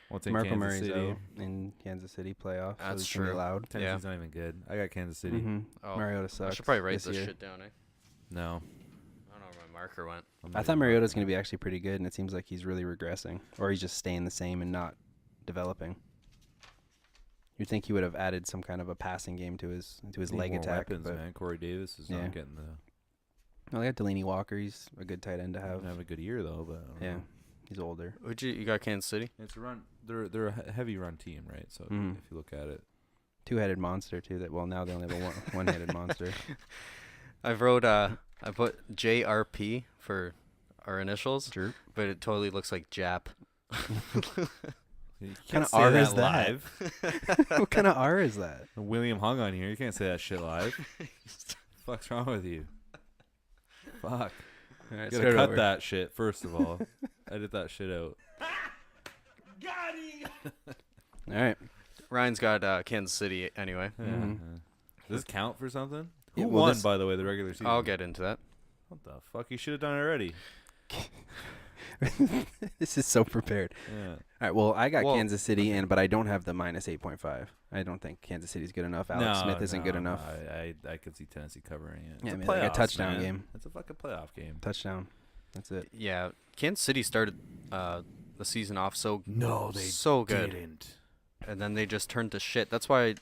What's in Marco Kansas Murray's City? out in Kansas City playoff. That's so it's gonna be true. loud. Tennessee's not even good. I got Kansas City. Mm-hmm. Oh, Mariota I sucks. should probably write this this year. shit down, eh? No. I don't know where my marker went. I thought Mariota's going to be actually pretty good, and it seems like he's really regressing, or he's just staying the same and not developing. You'd think he would have added some kind of a passing game to his leg more attack. weapons, but man. Corey Davis is Yeah. not getting the. no, they got Delaney Walker. He's a good tight end to have. Have a good year though, but I don't Yeah, know. he's older. Would you got Kansas City? It's a run. They're a heavy run team, right? So Mhm. if you look at it, Two-headed monster too. That well now they only have a one-headed monster. I put JRP for our initials, Jerk. but it totally looks like Jap. you Kinda can't say R that is that? live. What kind of R is that? William hung on here. You can't say that shit live. Fuck's wrong with you? Fuck. All right, You gotta cut that shit first of all. Edit that shit out. All right. Ryan's got Kansas City anyway. Yeah. Mhm. Does this count for something? Who Yeah, well, won, this- by the way, the regular season? I'll get into that. What the fuck? You should have done it already. This is so prepared. Yeah. All right. Well, I got Well, Kansas City but I don't have the minus 8.5. I don't think Kansas City's good enough. Alex Smith isn't good enough. I could see Tennessee covering it. Yeah, It's I mean, like a playoffs, touchdown man. game. It's a fucking playoff game. Touchdown. That's it. Yeah, Kansas City started the season off so No, so good, didn't. and then they just turned to shit. That's why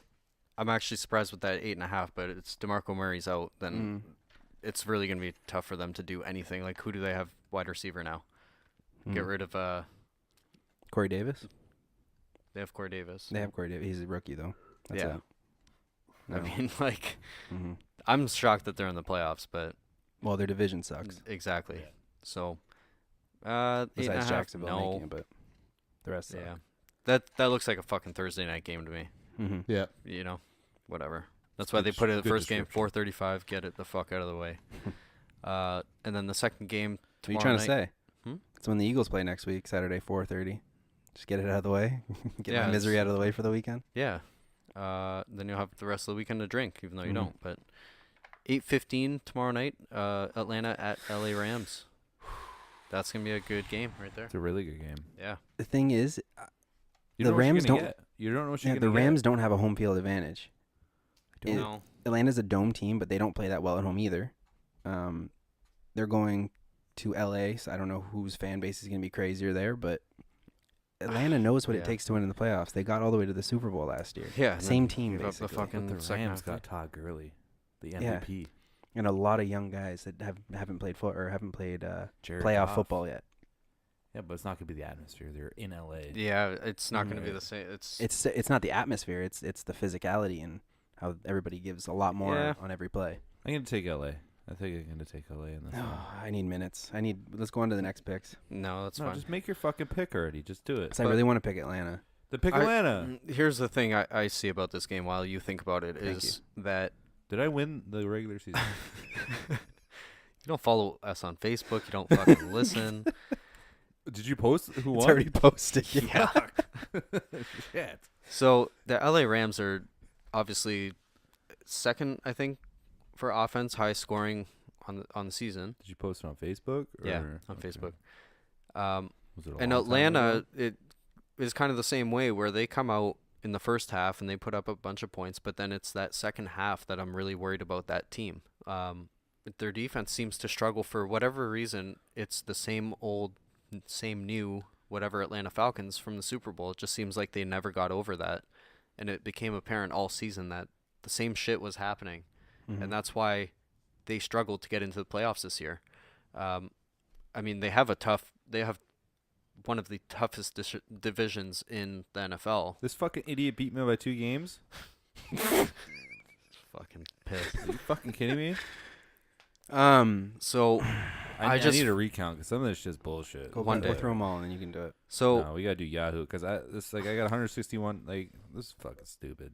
I'm actually surprised with that 8.5. But it's DeMarco Murray's out, then it's really gonna be tough for them to do anything. Like, who do they have wide receiver now? Get rid of Corey Davis? They have Corey Davis. They have Corey Davis. He's a rookie, though. That's Yeah. it. I mean, like, Mhm. I'm shocked that they're in the playoffs, but Well, their division sucks. exactly. Yeah. So, 8.5, Besides Jacksonville no. making it, but the rest Yeah, suck. that looks like a fucking Thursday night game to me. Mm-hmm. Yeah. You know, whatever. That's why Good they put it the good first game, description. 4:35. Get it the fuck out of the way. And then the second game What are you tomorrow trying to night. say? Hmm? It's when the Eagles play next week, Saturday, 4:30. Just get it out of the way. Get Yeah, my misery it's- out of the way for the weekend. Yeah. Then you'll have the rest of the weekend to drink, even though you Mhm. don't. But 8:15 tomorrow night, Atlanta at LA Rams. That's gonna be a good game right there. It's a really good game. Yeah. The thing is, You The don't know what you're Rams gonna don't- get. You don't know what yeah, you're the gonna Rams don't have a home field advantage. It- No. Atlanta's a dome team, but they don't play that well at home either. They're going to LA, so I don't know whose fan base is going to be crazier there, but Atlanta knows what Yeah. it takes to win in the playoffs. They got all the way to the Super Bowl last year. Yeah. and Same then team, give up the basically. get. fucking But the second Rams half. got Todd Gurley, the Yeah. MVP. And a lot of young guys that haven't played Jared playoff Goff. football yet. Yeah, but it's not gonna be the atmosphere. They're in LA. Yeah, it's not going to be Mhm. the same. It's not the atmosphere. It's the physicality and how everybody gives a lot more Yeah. on every play. I'm gonna take LA. I think I'm gonna take LA in this one. I need minutes. Let's go on to the next picks. No, that's No, fine. just make your fucking pick already. Just do it. 'Cause I really want to pick Atlanta. The pick I- Atlanta. Here's the thing I see about this game while you think about it Thank is that Did I win the regular season? you don't follow us on Facebook. You don't fucking listen. Did you post who It's won? already posted. Yeah. Shit. So the LA Rams are obviously second, I think, for offense, high scoring on the season. Did you post it on Facebook? Yeah, or- on okay. Facebook. Was it a And long time Atlanta, ago? it is kind of the same way where they come out in the first half and they put up a bunch of points, but then it's that second half that I'm really worried about that team. Their defense seems to struggle for whatever reason. It's the same old, same new, whatever Atlanta Falcons from the Super Bowl. It just seems like they never got over that. And it became apparent all season that the same shit was happening. Mhm. And that's why they struggled to get into the playoffs this year. I mean, they have one of the toughest divisions in the NFL. This fucking idiot beat me by 2 games. Fucking pissed. Are you fucking kidding me? So I just- need a recount because some of this shit's bullshit. Go One go day. through them all, and then you can do it. so No, we gotta do Yahoo because I got 161. Like this is fucking stupid.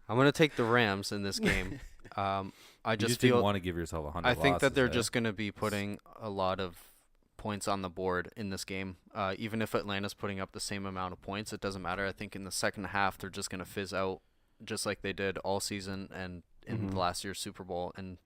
I'm gonna take the Rams in this game. I You just just didn't feel want to give yourself 100. I think that losses, they're eh? just gonna be putting a lot of points on the board in this game. Even if Atlanta's putting up the same amount of points, it doesn't matter. I think in the second half they're just gonna fizz out, just like they did all season and in Mhm. last year's Super Bowl. And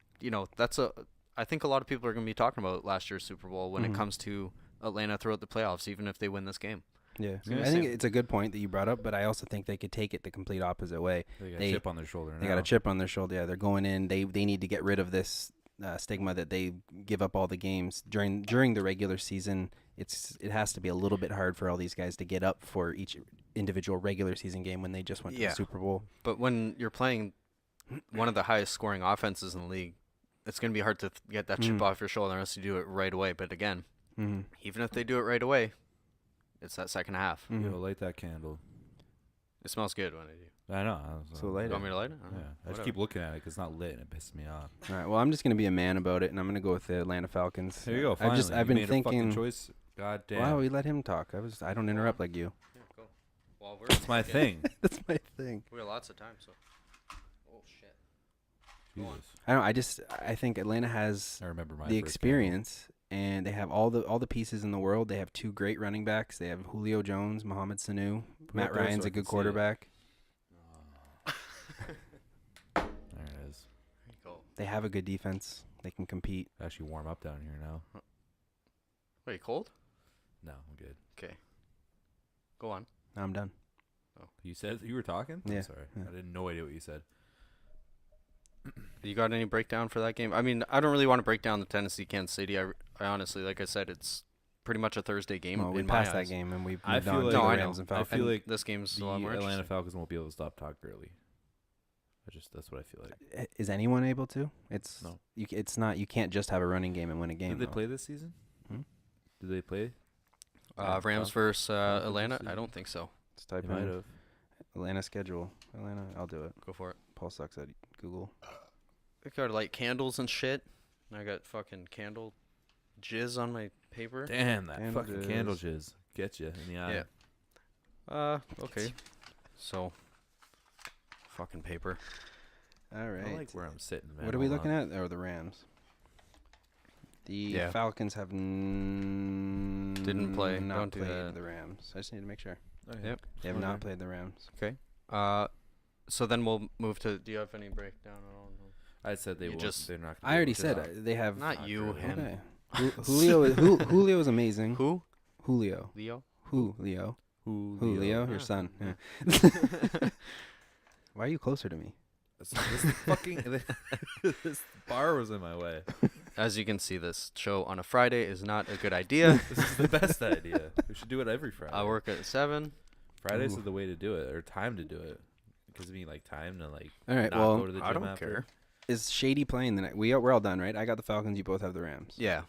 I think a lot of people are gonna be talking about last year's Super Bowl when Mhm. it comes to Atlanta throughout the playoffs, even if they win this game. Yeah, Yeah, I think same. it's a good point that you brought up, but I also think they could take it the complete opposite way. They got they- a chip on their shoulder. They got a chip on their shoulder. Yeah, they're going in. They need to get rid of this stigma that they give up all the games during the regular season. It has to be a little bit hard for all these guys to get up for each individual regular season game when they just went to Yeah. the Super Bowl. But when you're playing one of the highest scoring offenses in the league, it's going to be hard to get that chip Mhm. off your shoulder unless you do it right away. But again, Mm-hmm. even if they do it right away, it's that second half. Mm-hmm. Yo, light that candle. It smells good when I do. I know. I was, So light You it. want me to light it? Yeah, I just Whatever. keep looking at it because it's not lit and it pisses me off. All right. Well, I'm just gonna be a man about it, and I'm gonna go with the Atlanta Falcons. There you go. Finally, I've you been made a fucking thinking. choice. God damn. Wow, we let him talk. I don't interrupt like you. Yeah, cool. Well, we're That's my thing. That's my thing. We have lots of time, so. Oh shit. Go on. Jesus. I think Atlanta has I remember my the first experience, and they have all the pieces in the world. They have 2 great running backs. They have Julio Jones, Mohamed Sanu. Matt up there Ryan's so I a can good see it. quarterback. There it is. There you go. They have a good defense. They can compete. Actually warm up down here now. Wait, cold? No, I'm good. Okay. Go on. Now I'm done. You said you were talking? Yeah, I'm sorry. yeah. I didn't know idea what you said. You got any breakdown for that game? I mean, I don't really want to break down the Tennessee Kansas City. I honestly, like I said, it's pretty much a Thursday game. Well, we in my passed that eyes. game, and we've I moved feel on like- to No, the I know. Rams and I Falcons. feel like this game's The a lot more Atlanta interesting. Falcons won't be able to stop Todd Gurley. That's what I feel like. Is anyone able to? It's No. It's not. You can't just have a running game and win a game. Did they though. play this season? Hmm? Did they play? Rams Falcons? versus Falcons Atlanta? this I season? don't think so. Let's type They might in have. Atlanta schedule. Atlanta. I'll do it. Go for it. Paul sucks at Google. I got like candles and shit. I got fucking candle jizz on my paper. Damn, that Candle fucking jizz. candle jizz gets you in the eye. Yeah. Okay. So, fucking paper. All right. I like where I'm sitting, man. What are we Hold looking on. at? Oh, the Rams. The Yeah. Falcons have Didn't play. Not Don't do played that. the Rams. I just need to make sure Okay. Yep. they have Okay. not played the Rams. So then we'll move to. Do you have any breakdown at all? I said they You won't. just- They're not. I already Just said not- they have. Not you, really. him. Okay. Julio is amazing. Who? Julio. Leo. Julio. Who? Julio, Yeah. your son. Yeah. Why are you closer to me? This fucking this bar was in my way. As you can see, this show on a Friday is not a good idea. This is the best idea. We should do it every Friday. I work at 7. Fridays Ooh. are the way to do it, or time to do it. It gives me like time to like All right. not Well, go to the gym I don't after. care. Is Shady playing the next? We're all done, right? I got the Falcons. You both have the Rams. Yeah.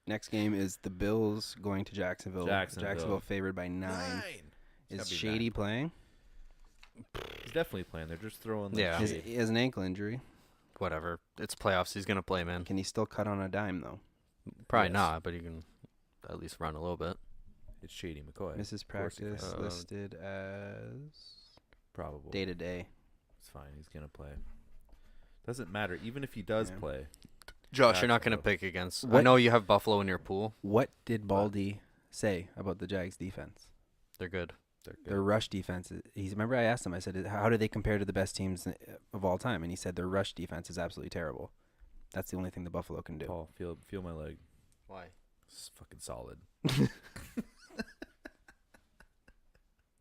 Next game is the Bills going to Jacksonville. Jacksonville favored by 9. He's Is gotta be Shady playing? He's definitely playing. They're just throwing. Like, Yeah. shade. He has an ankle injury. Whatever. It's playoffs. He's gonna play, man. Can he still cut on a dime though? Probably Yes. not, but he can at least run a little bit. It's Shady McCoy. Misses course he practice can. listed as Probable. day to day. It's fine. He's gonna play. Doesn't matter. Even if he does Yeah. play. Josh, you're not gonna Jacksonville. pick against. I What- know you have Buffalo in your pool. What did Baldy say about the Jags defense? They're good. They're good. Their rush defense. Remember I asked him. I said, "How do they compare to the best teams of all time?" And he said their rush defense is absolutely terrible. That's the only thing the Buffalo can do. Paul, feel my leg. Why? It's fucking solid.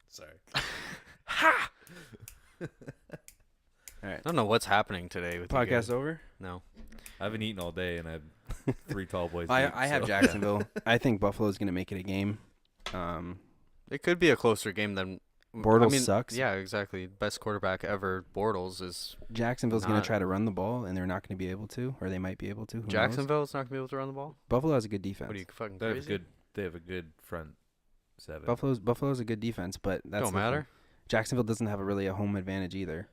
Sorry. All right. I don't know what's happening today with you Podcast guys. over. No. I haven't eaten all day, and I have 3 tall boys. I deep, have so- Jacksonville. I think Buffalo's going to make it a game. It could be a closer game than Bortles sucks. Yeah, exactly. Best quarterback ever. Bortles is. Jacksonville's going Not- to try to run the ball, and they're not going to be able to, or they might be able to. Who knows? Jacksonville's not gonna be able to run the ball. Buffalo has a good defense. What are you fucking They have crazy? They have a good front seven. Buffalo's a good defense, but that's Don't the thing. matter. Jacksonville doesn't have a home advantage either.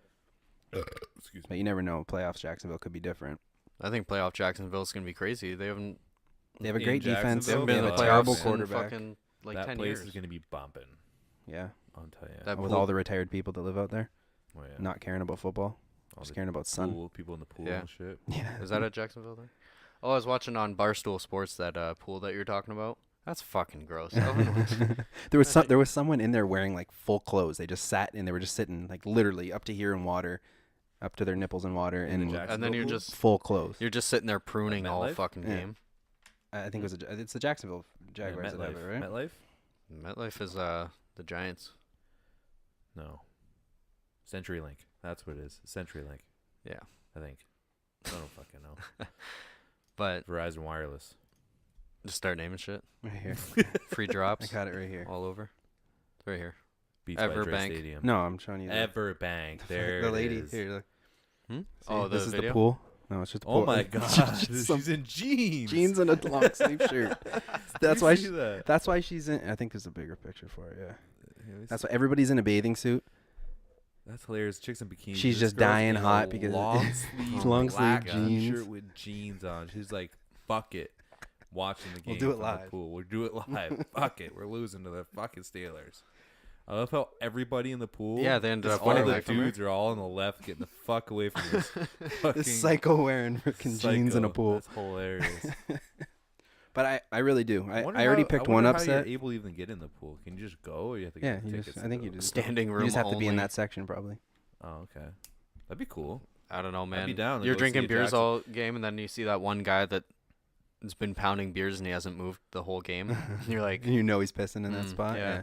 Excuse But me. you never know. Playoffs Jacksonville could be different. I think playoff Jacksonville's gonna be crazy. They haven't. They have a In great defense. They haven't Jacksonville, been They in have the a playoffs terrible playoffs in quarterback. fucking like that 10 place years. is gonna be bumping. Yeah, I'll tell you. That with pool- all the retired people that live out there, Oh, yeah. not caring about football, All just the caring about sun. pool, people in the pool Yeah. and shit. Yeah. Is that at Jacksonville there? Oh, I was watching on Barstool Sports that pool that you're talking about. That's fucking gross. There was someone in there wearing like full clothes. They just sat and they were just sitting like literally up to here in water, up to their nipples in water, In the and Jacksonville and then you're pool? just full clothes. sitting there pruning all MetLife? fucking Yeah. game. I think it's the Jacksonville Jaguars that have it, right? MetLife? MetLife is the Giants. No. CenturyLink. That's what it is. CenturyLink. Yeah. I think. I don't fucking know. But Verizon Wireless. just start naming shit. Right here. Free I drops got it right here. all over. It's right here. Beats by Dre Everbank. Stadium. No, I'm showing you. Everbank. There the it lady is. here. Look. Hmm? See, Oh, the this is video? the pool. No, it's just the pool. Oh my god. Some She's in jeans. jeans and a long sleeve shirt. That's You why. see that? That's why she's in. I think there's a bigger picture for it. Yeah. Yeah, we That's see- why everybody's in a bathing suit. That's hilarious. Chicks in bikinis. She's This just girl's dying in a hot because long sleeve, long black sleeve jeans. T-shirt with jeans on. She's like, "Fuck it," watching the game. We'll do it from the live. pool. We'll do it live. Fuck it. We're losing to the fucking Steelers. I love how everybody in the pool. Yeah, they ended just up all winning the that from her. dudes are all on the left, getting the fuck away from this fucking This psycho wearing freaking jeans in a psycho. pool. That's hilarious. But I really do. wonder I already how- picked I one wonder upset. How you're able to even get in the pool? Can you just go, or you have to Yeah, get you tickets? just, to I think go? you just Standing room You just have to be in only. that section probably. Oh, okay. That'd be cool. I don't know, man. be down to You're go see drinking a beers Jackson- all game, and then you see that one guy that has been pounding beers and he hasn't moved the whole game. And you're like, You know he's pissing in that Mm, spot. yeah.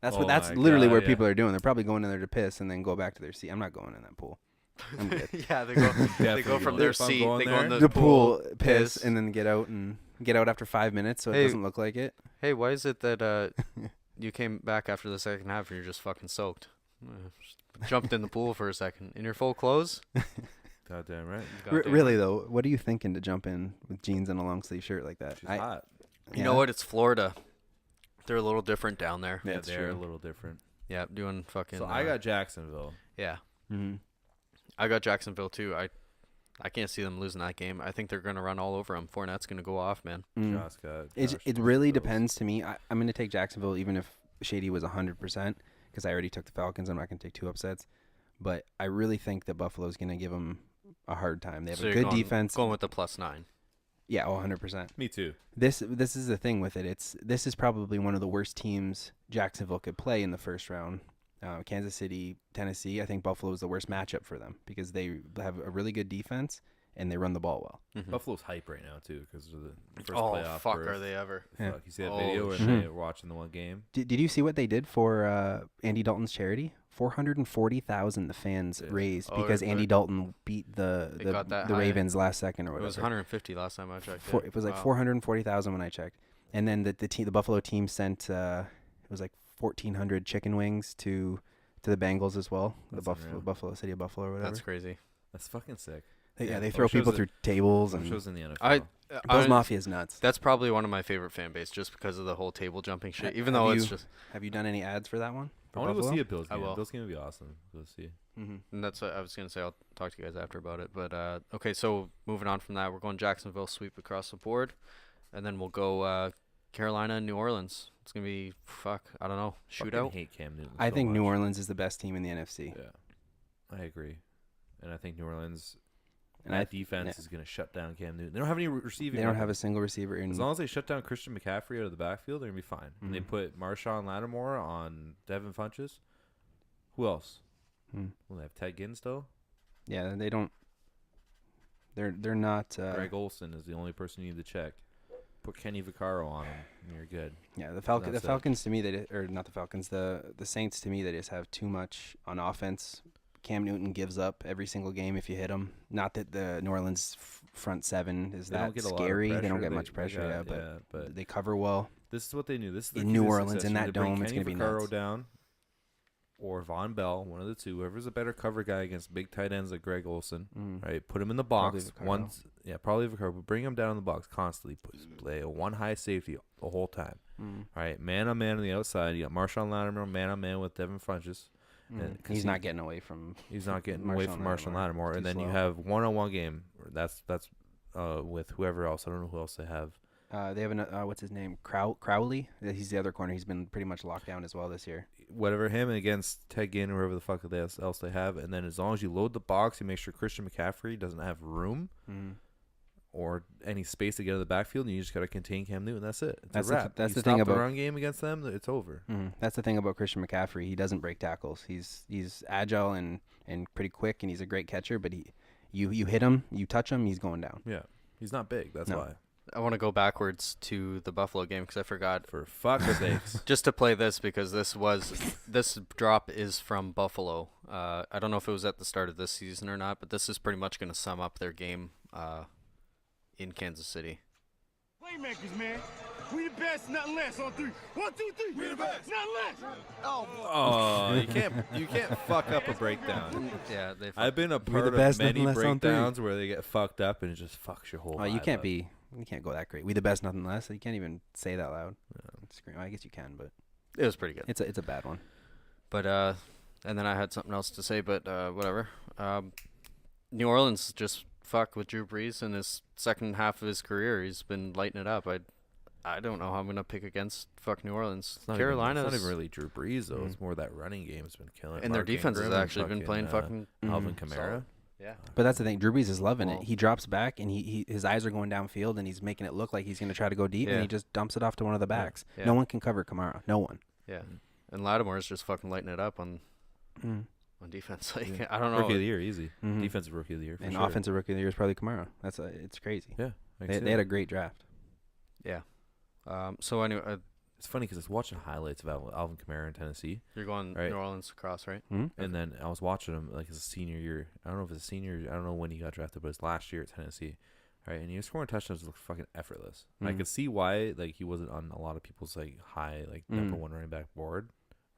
That's Oh what. That's my literally God, where yeah. people are doing. They're probably going in there to piss and then go back to their seat. I'm not going in that pool. I'm good. yeah, they go Definitely from go. their If I'm seat, going they go in there- the The pool, piss. piss, and then get out after 5 minutes, so it Hey. doesn't look like it. Hey, why is it that you came back after the second half and you're just fucking soaked? Just jumped in the pool for a second. In your full clothes? Goddamn right. Goddamn. Really though, what are you thinking to jump in with jeans and a long sleeve shirt like that? She's hot. You know what? It's Florida. They're a little different down there. Yeah, Yeah, it's they're true. a little different. Yeah, doing fucking. So I got Jacksonville. Yeah, Mm-hmm. I got Jacksonville too. I can't see them losing that game. I think they're gonna run all over them. Fournette's gonna go off, man. Josh got. It Josh it Rosen really Bills. depends to me. I'm going to take Jacksonville even if Shady was 100% because I already took the Falcons. I'm not going to take 2 upsets. But I really think that Buffalo's going to give them a hard time. They have So a you're good going, defense. Going with the +9. Yeah, 100%. Me too. This is the thing with it. This is probably one of the worst teams Jacksonville could play in the first round. Kansas City, Tennessee. I think Buffalo is the worst matchup for them because they have a really good defense and they run the ball well. Mhm. Buffalo's hype right now too because of the first Oh playoff. fuck, berth. are they ever? Yeah. Fuck, you see that Oh, video where shit. they were watching the one game? Did you see what they did for Andy Dalton's charity? 440,000 the fans Yeah. raised Oh, because really? Andy Dalton beat They got that the high. Ravens last second or It whatever. was 150 last time I checked. It was like Wow. 440,000 when I checked. And then the Buffalo team sent it was like 1,400 chicken wings to the Bengals as well. That's the unreal. Buffalo City of Buffalo or whatever. That's crazy. That's fucking sick. They throw people through tables and shows in the NFL. Bills Mafia is nuts. That's probably one of my favorite fan base just because of the whole table jumping shit. Even though it's just. Have you done any ads for that one? I want to go see a Bills game. I will. Bills game would be awesome. Go see. And that's what I was gonna say. I'll talk to you guys after about it. But okay, so moving on from that, we're going Jacksonville sweep across the board, and then we'll go Carolina and New Orleans. It's gonna be I don't know, shootout. I hate Cam Newton. I so think much. New Orleans is the best team in the NFC. Yeah, I agree, and I think New Orleans. And that defense is going to shut down Cam Newton. They don't have any receiving. They don't have a single receiver. As long as they shut down Christian McCaffrey out of the backfield, they're going to be fine. And they put Marshawn Lattimore on Devin Funchess. Who else? Well, they have Ted Ginn still. Yeah, they don't. They're not. Greg Olsen is the only person you need to check. Put Kenny Vaccaro on him, and you're good. Yeah, the Falcons to me, or not the Falcons, the Saints to me, they just have too much on offense. Cam Newton gives up every single game if you hit him. Not that the New Orleans front seven is that scary. They don't get much pressure, but they cover well. This is what they knew. This is in New Orleans in that dome. It's going to be nuts. Down, or Von Bell, one of the two. Whoever's a better cover guy against big tight ends like Greg Olsen, right? Put him in the box once. Yeah, probably Vaccaro, but bring him down in the box constantly. Play a one high safety the whole time. All right, man on man on the outside. You got Marshawn Lattimore, man on man with Devin Funchess. He's not getting away from. He's not getting away from Marshawn Lattimore, and then you have one-on-one game. That's with whoever else. I don't know who else they have. They have what's his name? Crowley. He's the other corner. He's been pretty much locked down as well this year. Whatever him against Ted Ginn or whoever the fuck else they have, and then as long as you load the box, you make sure Christian McCaffrey doesn't have room or any space to get in the backfield, and you just got to contain Cam Newton. That's it. It's a wrap. That's the thing thing about the run game against them. It's over. That's the thing about Christian McCaffrey. He doesn't break tackles. He's agile and pretty quick, and he's a great catcher. But you hit him, you touch him, he's going down. Yeah, he's not big. That's why. I want to go backwards to the Buffalo game because I forgot. For fuck's sakes. Just to play this because this drop is from Buffalo. I don't know if it was at the start of this season or not, but this is pretty much going to sum up their game in Kansas City. Playmakers, man. We the best, nothing less. On 3. 1, 2, 3. We the best, nothing less. Oh, you can't fuck up a breakdown. Yeah, I've been a part of many breakdowns where they get fucked up and it just fucks your whole. You can't go that great. We the best, nothing less. You can't even say that loud. Scream. I guess you can, but it was pretty good. It's a bad one. But and then I had something else to say, but whatever. New Orleans just fucked with Drew Brees in his second half of his career. He's been lighting it up. I don't know how I'm gonna pick against New Orleans. Carolina. It's not even really Drew Brees though. It's more that running game has been killing. And their defense has actually been playing fucking Alvin Kamara. Yeah. But that's the thing. Drew Brees is loving it. He drops back and his eyes are going downfield and he's making it look like he's going to try to go deep and he just dumps it off to one of the backs. Yeah. No one can cover Kamara. No one. Yeah. And Lattimore is just fucking lighting it up on defense. Like I don't know. Rookie of the year, easy. Defensive rookie of the year. And offensive rookie of the year is probably Kamara. It's crazy. Yeah. They had a great draft. Yeah. So anyway, it's funny because I was watching highlights of Alvin Kamara in Tennessee. You're going New Orleans across, right? And then I was watching him like his senior year. I don't know if it's a senior. I don't know when he got drafted, but it's last year at Tennessee. Right, and he was scoring touchdowns looked fucking effortless. I could see why he wasn't on a lot of people's high number one running back board,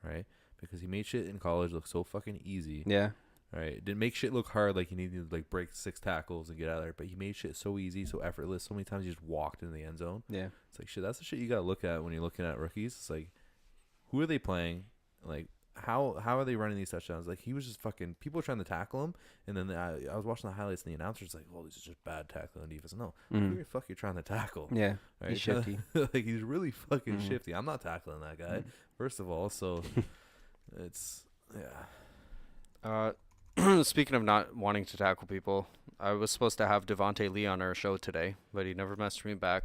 right? Because he made shit in college look so fucking easy. Yeah. Right. Didn't make shit look hard like he needed to break 6 tackles and get out of there, but he made shit so easy, so effortless. So many times he just walked into the end zone. Yeah. It's like shit. That's the shit you gotta look at when you're looking at rookies. It's like, who are they playing? How are they running these touchdowns? He was just fucking people trying to tackle him, and then I was watching the highlights and the announcer's like, "Well, this is just bad tackling on defense." No, who the fuck you're trying to tackle? Yeah, right? He's shifty. He's really fucking shifty. I'm not tackling that guy. First of all, so it's Speaking of not wanting to tackle people, I was supposed to have Devontae Lee on our show today, but he never messaged me back.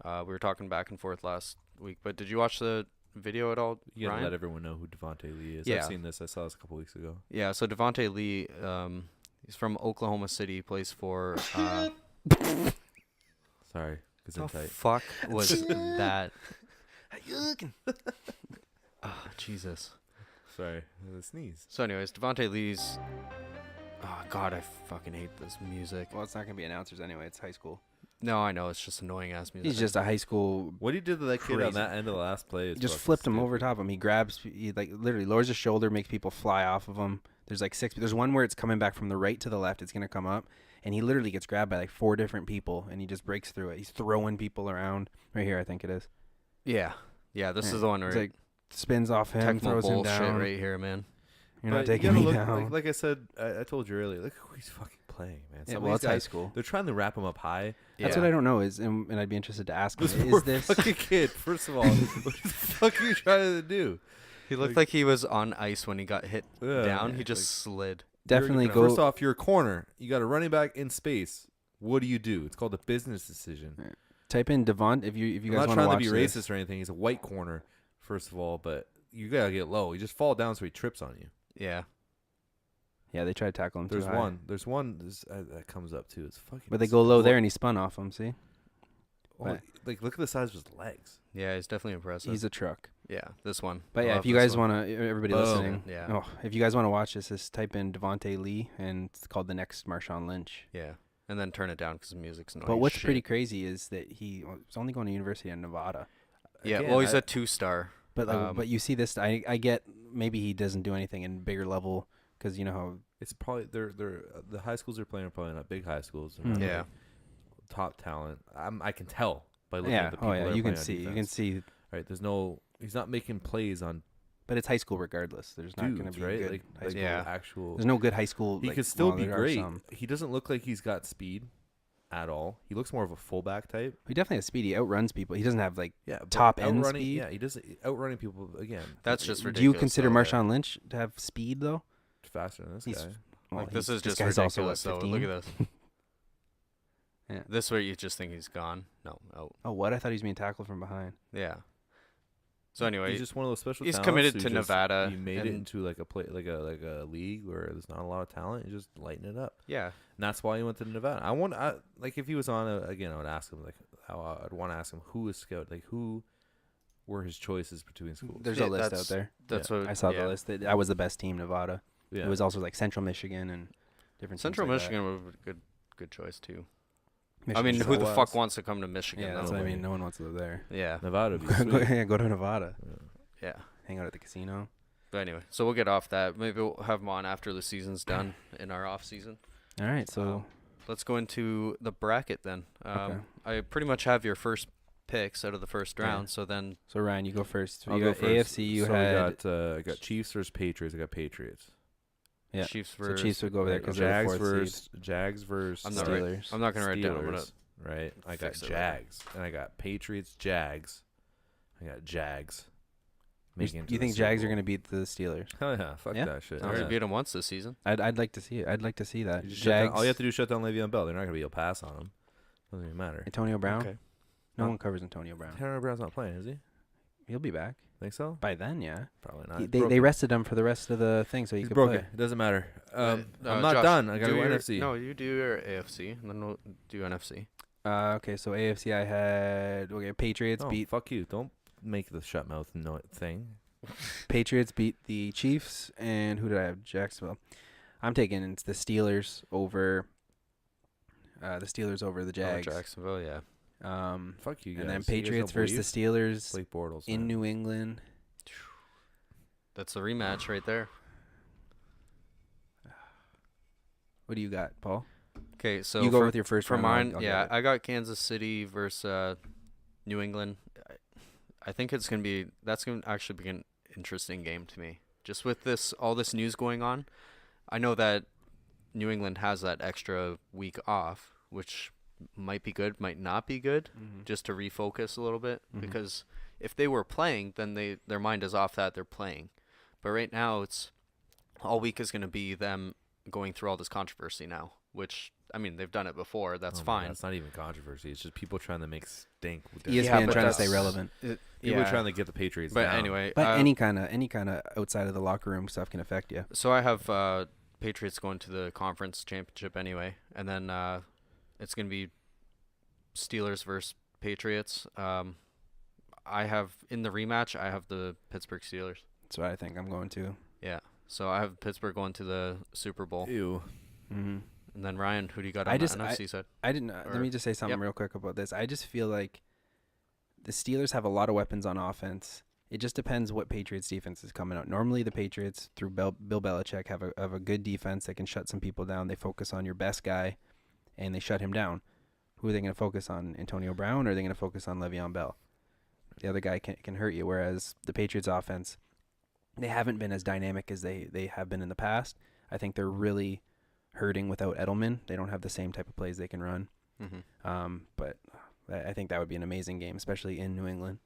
We were talking back and forth last week, but did you watch the video at all? You gotta Ryan? let everyone know who Devontae Lee is. Yeah. I've seen this. I saw this a couple weeks ago. Yeah, so Devontae Lee, he's from Oklahoma City. He plays for. Sorry, the fuck was that? Oh, Jesus. Sorry, the sneeze. So, anyways, Devontae Lee's. Oh God, I fucking hate this music. Well, it's not gonna be announcers anyway. It's high school. No, I know it's just annoying ass music. He's just a high school. What he did to that kid on that end of the last play? He just flipped him over top of him. He grabs, he literally lowers his shoulder, makes people fly off of him. There's like 6. There's one where it's coming back from the right to the left. It's gonna come up, and he literally gets grabbed by like 4 different people, and he just breaks through it. He's throwing people around. Right here, I think it is. Yeah. This is the one where it's like spins off him, Tecmo throws him bullshit down. right here, man. You're not But you taking me gotta look, down. like I said, I told you earlier. Look who he's fucking playing, man. Yeah, Some well, of it's these high guys, school. they're trying to wrap him up high. That's what I don't know is, and I'd be interested to ask him. This Is poor this? fucking kid? First of all, what the fuck are you trying to do? He looked like he was on ice when he got hit Yeah, down. yeah, He just slid. Definitely You're- go. First off, you're a corner. You got a running back in space. What do? It's called a business decision. Type in Devon if you I'm guys not want to trying watch to be this. racist or anything. He's a white corner, first of all, but you gotta get low. You just fall down so he trips on you. Yeah. Yeah, they try to tackle him There's too high. one. There's one that comes up too. It's fucking. But they go low there, and he spun off him. See, Like look at the size of his legs. Yeah, he's definitely impressive. he's a truck. Yeah, this one. But I yeah, love if you this guys one. want to, everybody Boom. listening, Yeah. oh, if you guys want to watch this, just type in Devontae Lee, and it's called The Next Marshawn Lynch. Yeah. And then turn it down because the music's annoying. But what's as pretty shit. crazy is that he was only going to University of Nevada. Yeah, Again, well, he's I- a 2-star. But but you see this, I get maybe he doesn't do anything in bigger level because you know how It's probably they're the high schools they're playing are probably not big high schools. They're not, Yeah. like, top talent. I can tell by looking at the people. that are you can playing on see, you can defense. see, Right, there's no. He's not making plays on but it's high school regardless. There's not going dudes, to be right? good Like, high like school. Yeah. actual. There's no good high school. He like, could still well, be there are great. some. He doesn't look like he's got speed at all. He looks more of a fullback type. He definitely has speed. He outruns people. He doesn't have like. Yeah, but Top end outrunning- speed? Yeah, he does outrunning people again. That's just ridiculous. Do you consider though, yeah. Marshawn Lynch to have speed though? faster than this He's- guy. Well, Like, this he's- is just guy's also, ridiculous, what, though. Look 15? at this. Yeah. This where you just think he's gone. No, out. Oh, what? I thought he was being tackled from behind. Yeah. So anyway, He's just one of those special. he's talents committed who to just- Nevada, He made it and- into like a play, like a league where there's not a lot of talent. He's just lighting it up. yeah. And that's why he went to Nevada. Like if he was on again, I would ask him like how I'd want to ask him who is scout, like who were his choices between schools. There's Yeah, a list out that's- there. That's Yeah. what I saw yeah. the list. That was the best team, Nevada. Yeah. It was also like Central Michigan and different. Central teams like Michigan would be a good choice too. that. I mean, Michigan who the was. fuck wants to come to Michigan? Yeah, though? that's what I Nobody. mean. No one wants to live there. Yeah. Nevada. Would be go, sweet. yeah, go to Nevada. Yeah. Hang out at the casino. But anyway, so we'll get off that. Maybe we'll have him on after the season's done in our off season. All right, so Let's go into the bracket then. Okay. I pretty much have your first picks out of the first Yeah. round. So then, so Ryan, you go first. So I'll you go got first. AFC. You so had I got Chiefs versus Patriots. I got Patriots. Yeah. Chiefs so versus Chiefs would go over there because they're Jags the fourth seed. versus Jags versus I'm not Steelers. I'm not gonna write it down. I'm gonna Steelers, right? I got fix it later. Jags and I got Patriots. Jags. I got Jags. making it to You the think Super Jags are Bowl. going to beat the Steelers? Hell yeah, fuck Yeah? that shit. they already Yeah. beat them once this season. I'd like to see it. I'd like to see that. You just shut down- Jags. all you have to do is shut down Le'Veon Bell. They're not gonna be able to pass on him. Doesn't even matter. Antonio Brown. Okay. No Huh? one covers Antonio Brown. Tanner Brown's not playing, is he? He'll be back Think so? by then. Yeah. Probably not. They He's they broken. rested him for the rest of the thing so he He's could broken. play. It doesn't matter. I'm not Josh, done. I gotta do go your- NFC. No, you do your AFC, and then we'll do NFC. Okay, so AFC I had Patriots No, beat fuck you. Don't make the shut mouth thing. Patriots beat the Chiefs, and who did I have? Jacksonville. I'm taking it's the Steelers over the Jags. Oh, Jacksonville, yeah. Fuck you guys. And then You guys Patriots don't versus the believe? Steelers Blake Bortles in man. New England. That's the rematch right there. What do you got, Paul? Okay, so you go for, with your first for round. mine. I'll Yeah, get it. I got Kansas City versus New England. I think that's gonna actually be an interesting game to me. Just with all this news going on, I know that New England has that extra week off, which might be good, might not be good, just to refocus a little bit. Mhm. Because if they were playing, then their mind is off that they're playing. But right now, it's all week is going to be them going through all this controversy now, which, I mean, they've done it before. That's Oh my fine. God, it's not even controversy. It's just people trying to make stink. With ESPN Yeah, but trying to stay that's- relevant. People are trying to get the Patriots But down. anyway, But any kind of outside of the locker room stuff can affect you. so I have Patriots going to the conference championship anyway, and then it's going to be Steelers versus Patriots. I have in the rematch, I have the Pittsburgh Steelers. That's what I think I'm going to. Yeah, so I have Pittsburgh going to the Super Bowl, Ew. Mm-hmm. and then Ryan, who do you got I on just- the NFC side? I didn't. Let Or- me just say something Yep. real quick about this. I just feel like the Steelers have a lot of weapons on offense, It just depends what Patriots defense is coming out. Normally, the Patriots, through Bill Belichick, have a good defense that can shut some people down. They focus on your best guy, and they shut him down. Who are they going to focus on? Antonio Brown, or are they going to focus on Le'Veon Bell? The other guy can hurt you, whereas the Patriots offense, they haven't been as dynamic as they have been in the past. I think they're really hurting without Edelman. They don't have the same type of plays they can run. But I think that would be an amazing game, especially in New England.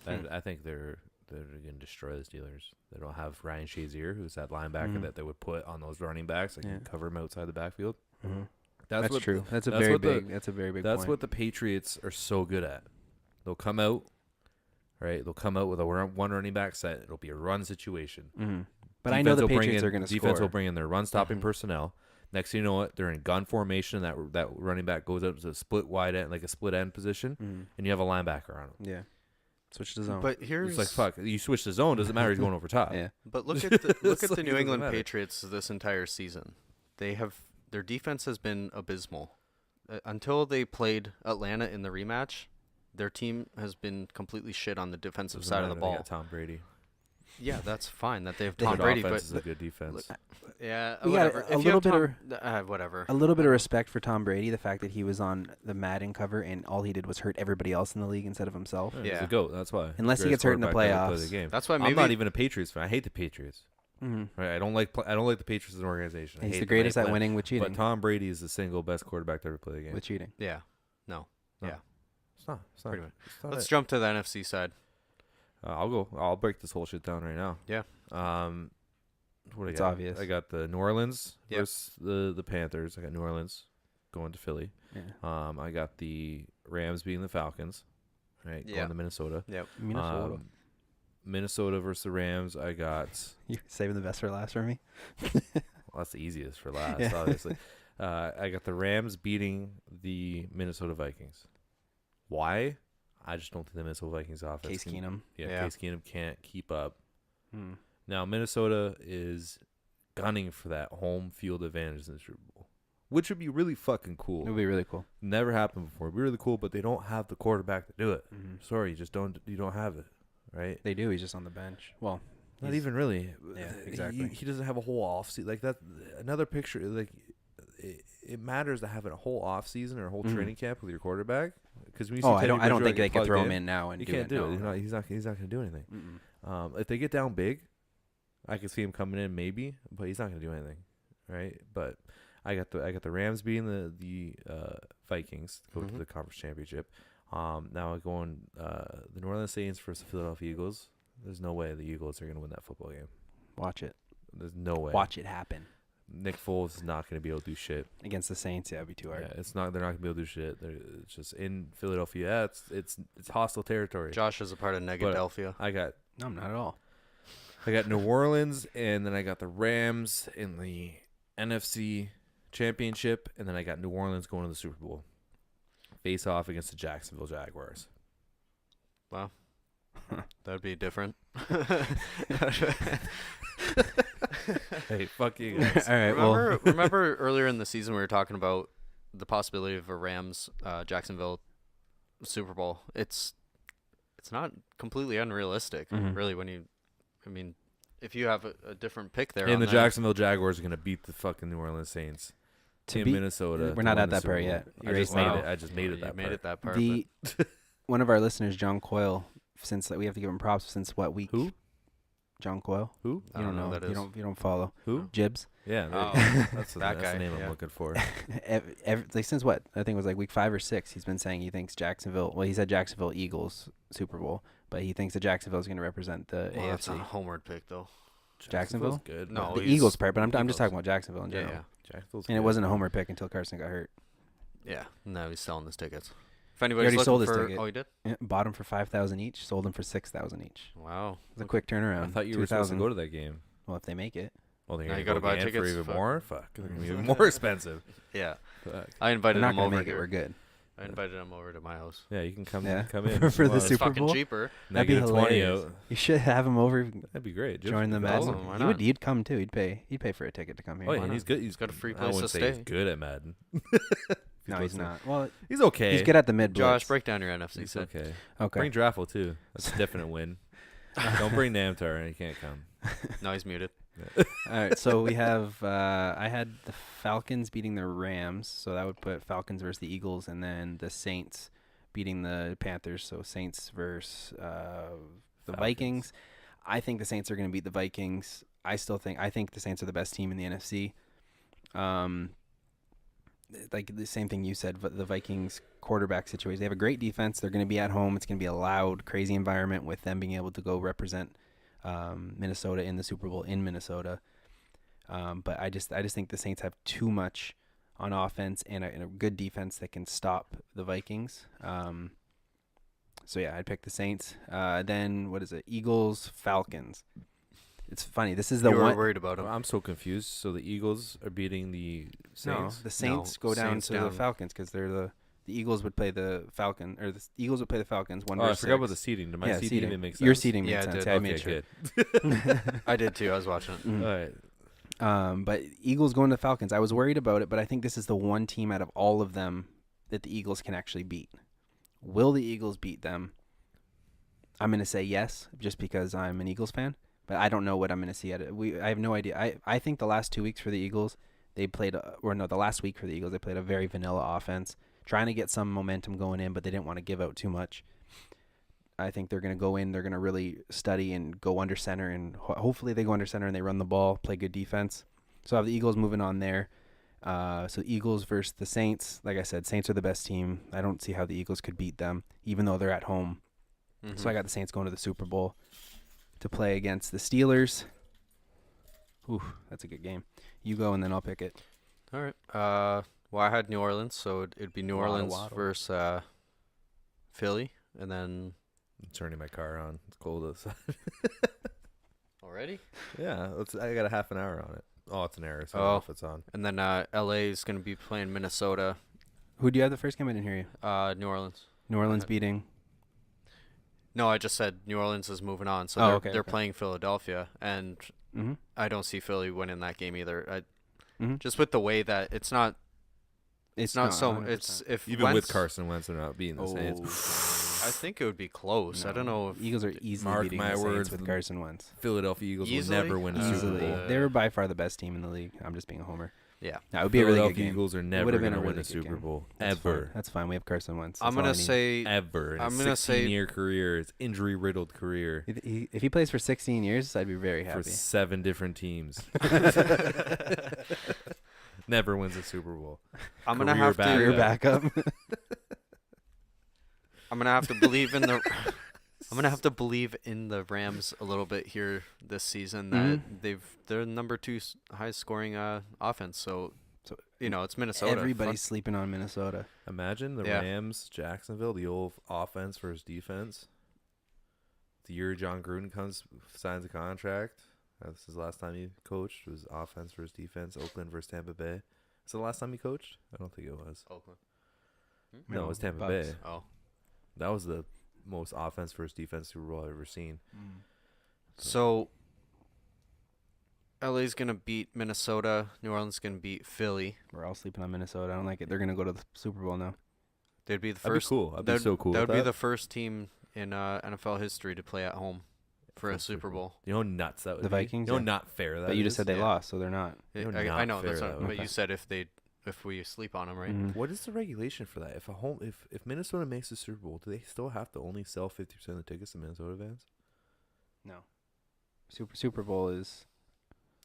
I think they're going to destroy the Steelers. They don't have Ryan Shazier, who's that linebacker that they would put on those running backs that can cover him outside the backfield. That's true. That's a very big point. That's what the Patriots are so good at. They'll come out, right? They'll come out with a one running back set. It'll be a run situation. But I know the Patriots are going to score. Defense will bring in their run-stopping personnel. Next thing you know what, they're in gun formation, and that running back goes up to a split wide end, like a split end position, and you have a linebacker on him. Yeah. Switch to zone. But here's It's like, fuck, you switch the zone, doesn't matter, he's going over top. Yeah. But look at the It's the like, New it England doesn't matter. Patriots this entire season. Their defense has been abysmal. Until they played Atlanta in the rematch, their team has been completely shit on the defensive Doesn't side of the matter, they ball. got Tom Brady. Yeah, that's fine that they have Their Tom Brady, offense but is a good defense. yeah, We got whatever. a If you little have bit Tom, whatever. A little bit of respect for Tom Brady, the fact that he was on the Madden cover and all he did was hurt everybody else in the league instead of himself. He's Yeah. a GOAT, that's why. Unless he Greatest gets hurt in the quarterback to ever play playoffs. the game. That's why I'm maybe not even a Patriots fan. I hate the Patriots. Mm-hmm. Right? I don't like the Patriots as an organization. I He's hate the them. greatest I hate at them. winning with cheating. But Tom Brady is the single best quarterback to ever play the game. With cheating. Yeah. No. No. Yeah. It's not. It's not. Pretty much. It's not Let's it. jump to the NFC side. I'll break this whole shit down right now. Yeah. What do I It's got? obvious. I got the New Orleans Yep. versus the Panthers. I got New Orleans going to Philly. Yeah. I got the Rams beating the Falcons. Right. Yeah. Going to Minnesota. Yep. Minnesota. Minnesota versus the Rams. I got. You're saving the best for last for me? Well, that's the easiest for last, Yeah. obviously. I got the Rams beating the Minnesota Vikings. Why? I just don't think the Minnesota Vikings offense. Case Keenum. Yeah. Case Keenum can't keep up. Now, Minnesota is gunning for that home field advantage in the Super Bowl, which would be really fucking cool. It would be really cool. Never happened before. It'd be really cool, but they don't have the quarterback to do it. Sorry, you don't have it, right? They do. He's just on the bench. Well, Not even really. Yeah, exactly. He doesn't have a whole off season like that. Another picture, like it matters to have a whole off season or a whole training camp with your quarterback. Because when you see I Teddy don't Bridgewater think they get could throw plugged him in now and You do can't it. do No. it. He's not going to do anything. If they get down big, I could see him coming in maybe, but he's not going to do anything, right? But I got the Rams beating the Vikings to go to the conference championship. Now going the New Orleans Saints versus the Philadelphia Eagles. There's no way the Eagles are going to win that football game. Watch it. There's no way. Watch it happen. Nick Foles is not going to be able to do shit. Against the Saints, yeah, it'd be too hard. Yeah, it's not. They're not going to be able to do shit. It's just in Philadelphia. Yeah, it's hostile territory. Josh is a part of Negadelphia. I got No, not at all. New Orleans, and then I got the Rams in the NFC Championship, and then I got New Orleans going to the Super Bowl. Face off against the Jacksonville Jaguars. Wow. That'd be different. Hey, fuck you guys. All right, well, remember earlier in the season we were talking about the possibility of a Rams Jacksonville Super Bowl. It's not completely unrealistic, really. If you have a different pick there, And the that. Jacksonville Jaguars are going to beat the fucking New Orleans Saints in Minnesota. We're not to at win the that Super part Bowl. yet. You I just already made said it. I just made it You that made part. it that part. the one of our listeners, John Coyle, since we have to give him props since what week? Who? John Coyle. Who? I don't know who that is. You don't follow. Who? Jibs. Yeah, Oh, that's that the guy, name yeah. I'm looking for. Like since what? I think it was like week 5 or 6. He's been saying he thinks Jacksonville. Well, he said Jacksonville Eagles Super Bowl, but he thinks that Jacksonville is going to represent the Well, that's AFC. not a homeward pick though. Jacksonville? good. No, The he's- Eagles part, but I'm just Eagles. talking about Jacksonville in Yeah, general. yeah, Jacksonville's And it good. wasn't a homer pick until Carson got hurt. yeah. No, he's selling his tickets. If He anybody's already looking sold his for, ticket. oh, he did. Yeah, bought them for $5,000 each. Sold them for $6,000 each. Wow, It's a quick turnaround. I thought you were supposed to go to that game. Well, if they make it. Well, then Now you're you going to gotta buy again for tickets, even fuck. more? Fuck. They're going to be even more expensive. Yeah, Fuck. I We're invited not him going over to make it. here. We're good. I invited him over to my house. Yeah, you can come Yeah. come in. For if you the want. It's Super fucking Bowl? cheaper. That'd be Negative 20 hilarious. out. You should have him over. That'd be great. Join the Madden. Madden. Why not? He'd come too. He'd pay for a ticket to come here. Oh, Why yeah, not? he's good. He's got a free I place wouldn't to say he's stay. good at Madden. No, he's not. Well, He's okay. he's good at the mid blitz. Josh, break down your NFC. He's side. okay. Okay. Bring Draffle too. That's a definite win. Don't bring Namtar, he can't come. No, he's muted. All right, so we have I had the Falcons beating the Rams, so that would put Falcons versus the Eagles, and then the Saints beating the Panthers, so Saints versus the Vikings. I think the Saints are going to beat the Vikings. I think the Saints are the best team in the NFC. Like the same thing you said, but the Vikings quarterback situation. They have a great defense. They're going to be at home. It's going to be a loud, crazy environment with them being able to go represent Minnesota in the Super Bowl in Minnesota. But I just think the Saints have too much on offense and a good defense that can stop the Vikings. So yeah, I'd pick the Saints. Then what is it? Eagles, Falcons. It's funny. This is the You were one. worried about him. I'm so confused. So the Eagles are beating the Saints? No, the Saints go down Saints to down. the Falcons because they're the Eagles would play the Falcon, or the Eagles would play the Falcons. Oh, I forgot about the seeding. Did my seeding even make sense? Your seeding made Yeah, it sense. did. Yeah, I Okay, made sure. good. I did too. I was watching it. Mm. All right. But Eagles going to Falcons. I was worried about it, but I think this is the one team out of all of them that the Eagles can actually beat. Will the Eagles beat them? I'm going to say yes, just because I'm an Eagles fan. But I don't know what I'm going to see at it. I have no idea. I think the last 2 weeks for the Eagles, the last week for the Eagles, they played a very vanilla offense, trying to get some momentum going in, but they didn't want to give out too much. I think they're going to go in, they're going to really study and go under center, and hopefully they go under center and they run the ball, play good defense. So I have the Eagles moving on there. So Eagles versus the Saints. Like I said, Saints are the best team. I don't see how the Eagles could beat them, even though they're at home. Mm-hmm. So I got the Saints going to the Super Bowl to play against the Steelers. Ooh, that's a good game. You go and then I'll pick it. All right. Well, I had New Orleans, so it'd be New Orleans Waddle. versus Philly, and then I'm turning my car on. It's cold outside. already, Yeah, I got a half an hour on it. Oh, it's an error, so I don't know if it's on. and then LA is gonna be playing Minnesota. Who do you have the first game? I didn't hear you. New Orleans. New Orleans beating. No, I just said New Orleans is moving on, so Oh, they're okay. playing Philadelphia, and Mm-hmm. I don't see Philly winning that game either. Mm-hmm. Just with the way that it's not so. 100%. It's if Even with Wentz- Carson Wentz, they're not beating the Saints. I think it would be close. I don't know if Eagles are easily Mark beating my the Saints words, with Carson Wentz. Philadelphia Eagles Easily? will never win a Super Easily. Bowl. They're by far the best team in the league. I'm just being a homer. Yeah. That would be a really good Philadelphia game. Eagles are It never would have going been to a win really a good Super game. Bowl. That's Ever. fine. That's fine. We have Carson Wentz. I'm That's all I gonna need. say Ever. In I'm a gonna say 16-year career. It's injury-riddled career. If he plays for 16 years, I'd be very For happy. 7 different teams. Never wins a Super Bowl. I'm gonna Career have to. Career backup. I'm gonna have to believe in the. I'm gonna have to believe in the Rams a little bit here this season. That they're number 2 highest scoring offense. So it's Minnesota. Everybody's sleeping on Minnesota. Imagine the Yeah. Rams, Jacksonville, the old offense versus defense. The year John Gruden signs a contract. This is the last time he coached. Was offense versus defense. Oakland versus Tampa Bay. Is it the last time he coached? I don't think it was. Oakland. No, it was Tampa Bucks. Bay. Oh. That was the most offense versus defense Super Bowl I've ever seen. So LA's gonna beat Minnesota. New Orleans gonna beat Philly. We're all sleeping on Minnesota. I don't like it. They're gonna go to the Super Bowl now. They'd be the That'd be first. cool. I'd be so cool. That with would be the first team in NFL history to play at home for a Super Bowl. You know how nuts that would The be? Vikings, You know yeah. how not fair that But you just is? said they Yeah. lost, so they're not. I not know that's fair, not. though. But Okay. you said if we sleep on them, right? Mhm. What is the regulation for that? If Minnesota makes the Super Bowl, do they still have to only sell 50% of the tickets to Minnesota fans? No. Super Bowl is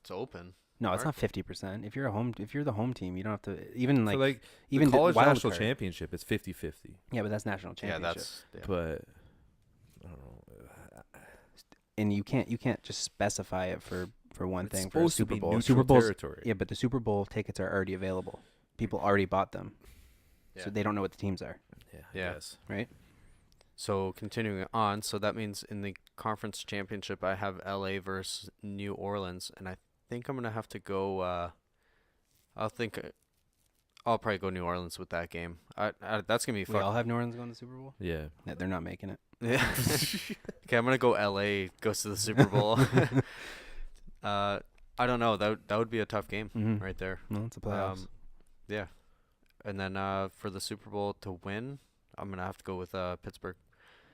It's open. no. It's Mark? not 50%. If you're the home team, you don't have to even So like even the college wild national card. championship, it's 50-50. Yeah, but that's national Yeah, championship. But I don't know. And you can't just specify it for one It's thing for a supposed to Super be Bowl. neutral Super Bowls, territory. yeah, but the Super Bowl tickets are already available. People already bought them, so Yeah. they don't know what the teams are, Yeah. Yeah. Yes. right? So continuing on, so that means in the conference championship, I have LA versus New Orleans, and I think I'm gonna have to go. I'll probably go New Orleans with that game. That's gonna be We all fun. have New Orleans going to the Super Bowl. Yeah. Yeah, they're not making it. Yeah. Okay, I'm gonna go LA goes to the Super Bowl. I don't know. That would be a tough game Mhm. right there. No, it's a playoffs. Yeah. And then for the Super Bowl to win, I'm gonna have to go with Pittsburgh.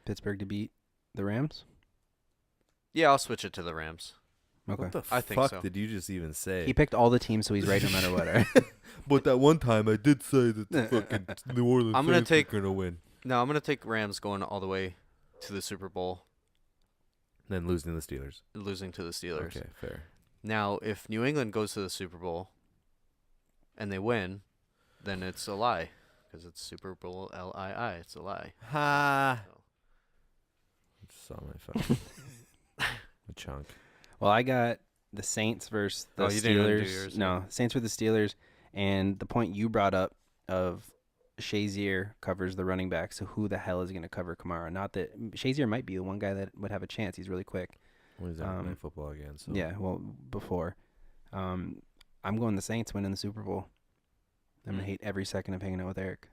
Pittsburgh to beat the Rams. Yeah, I'll switch it to the Rams. Okay. What the I think fuck so. did you just even say? He picked all the teams, so he's right no matter what. Right? But that one time I did say that the fucking New Orleans I'm gonna Saints take- were gonna win. No, I'm gonna take Rams going all the way to the Super Bowl, Then losing to the Steelers. losing to the Steelers. Okay, fair. Now, if New England goes to the Super Bowl and they win, then it's a lie because it's Super Bowl LII. It's a lie. Ha! So, Just saw my phone. A chunk. Well, I got the Saints versus the Oh, you didn't even do Steelers. yours, No, Saints versus the Steelers, and the point you brought up of Shazier covers the running back. So who the hell is going to cover Kamara? Not that Shazier might be the one guy that would have a chance. He's really quick. Well, he's not playing football again. So. Yeah, well, before. I'm going the Saints winning the Super Bowl. I'm going to hate every second of hanging out with Eric.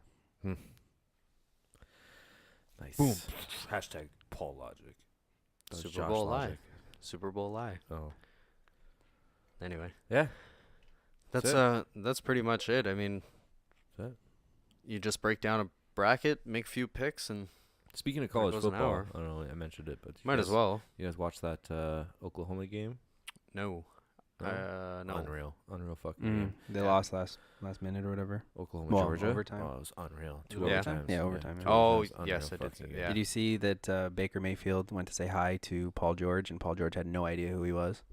Nice. Boom. Hashtag Paul Logic. That's Super Josh Bowl Logic. lie. Super Bowl lie. Oh. Anyway, Yeah. that's pretty much it. I mean, That's it. you just break down a bracket, make a few picks, and Speaking of There college goes an football, hour. I don't know. I mentioned it, but you might guys, as well. You guys watched that Oklahoma game? No. No. Unreal fucking game. They lost last minute or whatever. Oklahoma, Well, Georgia. overtime. Oh, it was unreal. Two Yeah. overtimes. Yeah, overtime, yeah. Two Oh, overtimes. yes, Unreal I did fucking see- game. yeah. Did you see that Baker Mayfield went to say hi to Paul George, and Paul George had no idea who he was?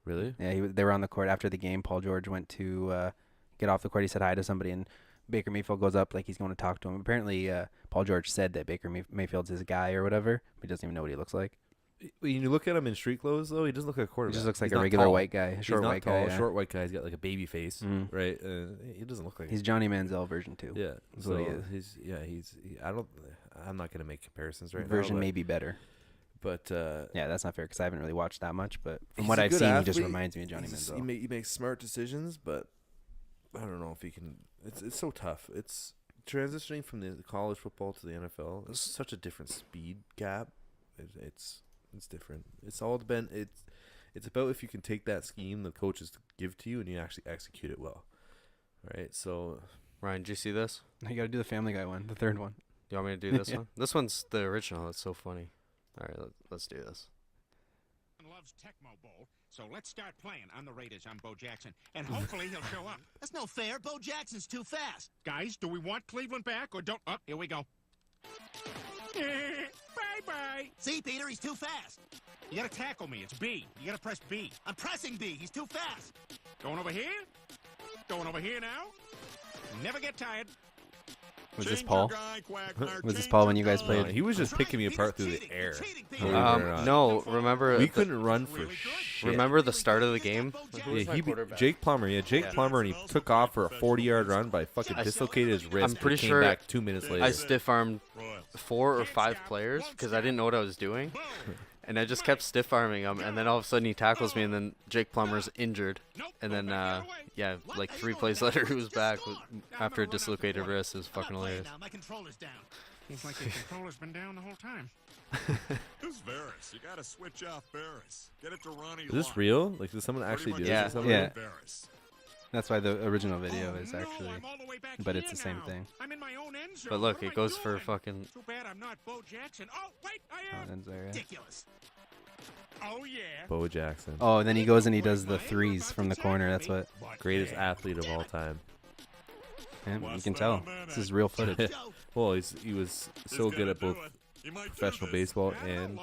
Really? Yeah, they were on the court after the game. Paul George went to get off the court. He said hi to somebody, and Baker Mayfield goes up like he's going to talk to him. Apparently, Paul George said that Baker Mayfield's his guy or whatever, but he doesn't even know what he looks like. When you look at him in street clothes, though, he doesn't look like a He quarterback. just looks like He's a not regular tall. white guy, a He's short not white tall, guy. Yeah. short white guy. He's got like a baby face, Mm. right? He doesn't look like. He's Johnny Manziel version 2. Yeah, That's so what he is. I'm not gonna make comparisons right Version now. may be better. But Yeah, that's not fair because I haven't really watched that much. But from he's what a I've good seen, he just athlete. reminds me of Johnny Manziel. He makes smart decisions, but I don't know if he can. It's so tough. It's transitioning from the college football to the NFL. It's such a different speed gap. It's different. It's all depend. It's about if you can take that scheme the coaches give to you and you actually execute it well. Right. So Ryan, did you see this? You got to do the Family Guy one, the third one. You want me to do this Yeah. one? This one's the original. It's so funny. All right, let's do this. Loves Tecmo Bowl, so let's start playing. I'm the Raiders. I'm Bo Jackson, and hopefully he'll show up. That's no fair. Bo Jackson's too fast. Guys, do we want Cleveland back or don't? Here we go. Bye-bye. See, Peter, he's too fast. You gotta tackle me. It's B. You gotta press B. I'm pressing B. He's too fast. Going over here. Going over here now. Never get tired. Was this Change Paul? your guy, Quagmire, Was this change Paul your when you guys guy. played? he was just That's right. picking me Peter's apart through the cheating. air. You're cheating, Believe Peter. it or not. No, remember we the- couldn't run for Really good. shit. remember the start of the game? Jake Plummer. Yeah, Jake Plummer, and he took off for a 40-yard run, but fucking I- dislocated his wrist. I'm pretty and came sure back 2 minutes later. I stiff armed 4 or 5 players because I didn't know what I was doing, and I just kept stiff arming him, and then all of a sudden he tackles me, and then Jake Plummer's injured, and then yeah, like 3 plays later he was back after a dislocated wrist. It was fucking hilarious. Now, my controller's down. Seems like the controller's been down the whole time. Who's Varys? You gotta switch off Varys. Get it to Ronnie. Is this real? Like, did someone actually do Yeah. this? Or something? Yeah. Varys. That's why the original video Oh, is no, actually. I'm all the way back but here it's the same now. thing. I'm in my own end zone. But look, What it am I goes for doing? fucking. Too bad I'm not Bo Jackson. Oh, wait, I Oh, am. ends there, yeah. Ridiculous. Oh, yeah. Bo Jackson, Oh, and then he goes and he does the threes from the corner. That's what. greatest athlete of all time. Yeah, you can tell. This is real footage. Well, he was so good at both professional baseball and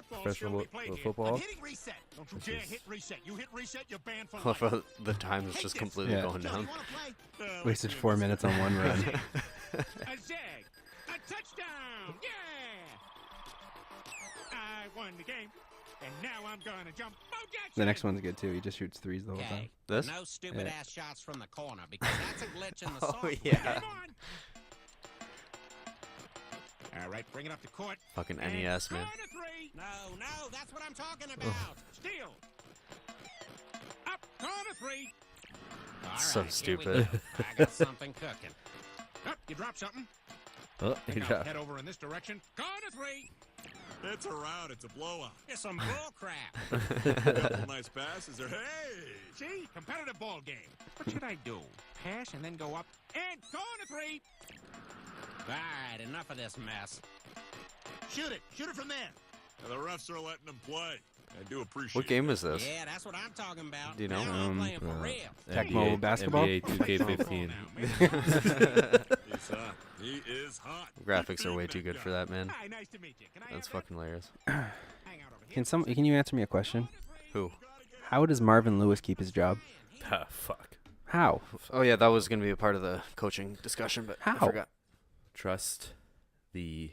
professional football. I'm hitting reset. Don't you This dare is- hit reset. You hit reset, you're banned for Love life. how the time is just completely Yeah. going Joe, down. you want to play? Wasted 4 minutes on one run. A zag. A touchdown. Yeah. I won the game. And now I'm going to jump. Bo Jackson. The next one's good too. He just shoots threes the whole time. This? No stupid Yeah. ass shots from the corner because that's a glitch in the Oh software. yeah. Come on. All right, bring it up to court. Fucking And NES, man. corner three. No, that's what I'm talking about. Steal. Up, corner three. All So right, stupid. Here we go. I got something cooking. Up, you dropped something. Oh, he Now dropped. head over in this direction. Corner three. It's a rout. It's a blowout. It's some bull crap. Couple nice passes. Or hey, See? Competitive ball game. What should I do? Pass and then go up and corner three. All right, enough of this mess. Shoot it. Shoot it from there. now the refs are letting them play. I do appreciate. What game is this? Yeah, that's what I'm talking about. Do you know? Now I'm playing for real. Tecmo basketball? NBA 2K15. He's hot. He is hot. Graphics are way too good for that, man. Hi, nice to meet you. Can I That's have fucking hilarious. Hang out over here? Can you answer me a question? Who? How does Marvin Lewis keep his job? Ah, fuck. How? Oh yeah, that was gonna be a part of the coaching discussion, but I How? forgot. Trust the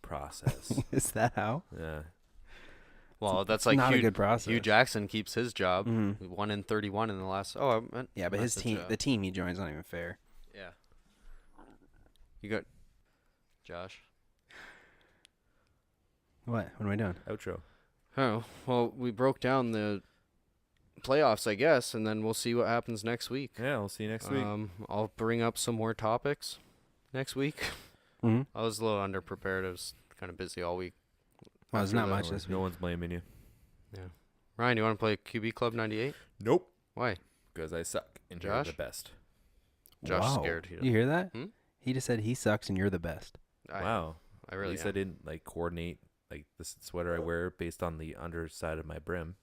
process. Is that how? Yeah. Well, that's like not a Hugh, good process. Hugh Jackson keeps his job. Mhm. We won in 31 in the last. Oh, I meant Yeah, but his message, team, the team he joins, not even fair. Yeah. You got Josh. What? What am I doing? Outro. Oh well, we broke down the playoffs, I guess, and then we'll see what happens next week. Yeah, we'll see you next week. I'll bring up some more topics next week. Mm-hmm. I was a little underprepared. I was kind of busy all week. Well, there's not much this No week. one's blaming you. Yeah. Ryan, you want to play QB Club 98? Nope. Why? Because I suck and you're Josh? the best. Josh is Wow. scared. He You hear that? Hmm? He just said he sucks and you're the best. Wow. I really At least I didn't like coordinate like this sweater I wear based on the underside of my brim.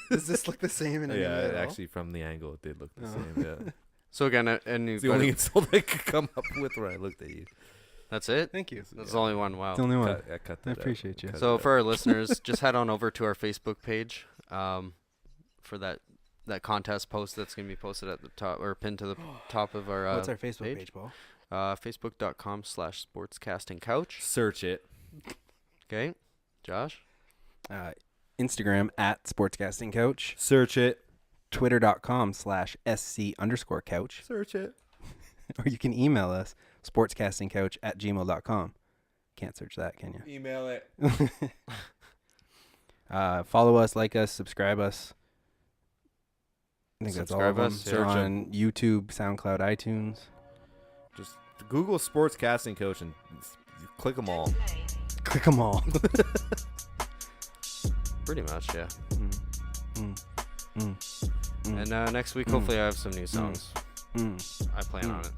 Does this look the same in any way at all? Actually, from the angle, it did look the Oh. same. Yeah. So again, and It's the only insult I could come up with when I looked at you. that's it? Thank you. That's the only one. Wow. The only one. I cut I that out. appreciate you. Cut So it for out. our listeners, just head on over to our Facebook page for that contest post that's going to be posted at the top or pinned to the top of our What's our Facebook page, Paul? Facebook.com/sportscastingcouch. Search it. Okay. Josh? Instagram @sportscastingcoach. Search it. Twitter.com/SC_couch. Search it. Or you can email us, sportscastingcoach@gmail.com. Can't search that, can you? Email it. Follow us, like us, subscribe us. I think that's all of Subscribe them. us, yeah. Search on YouTube, SoundCloud, iTunes. Just Google Sportscasting Coach and click them all. Click them all. Pretty much, yeah. Mm. And next week, hopefully, I have some new songs. Mm. I plan on it.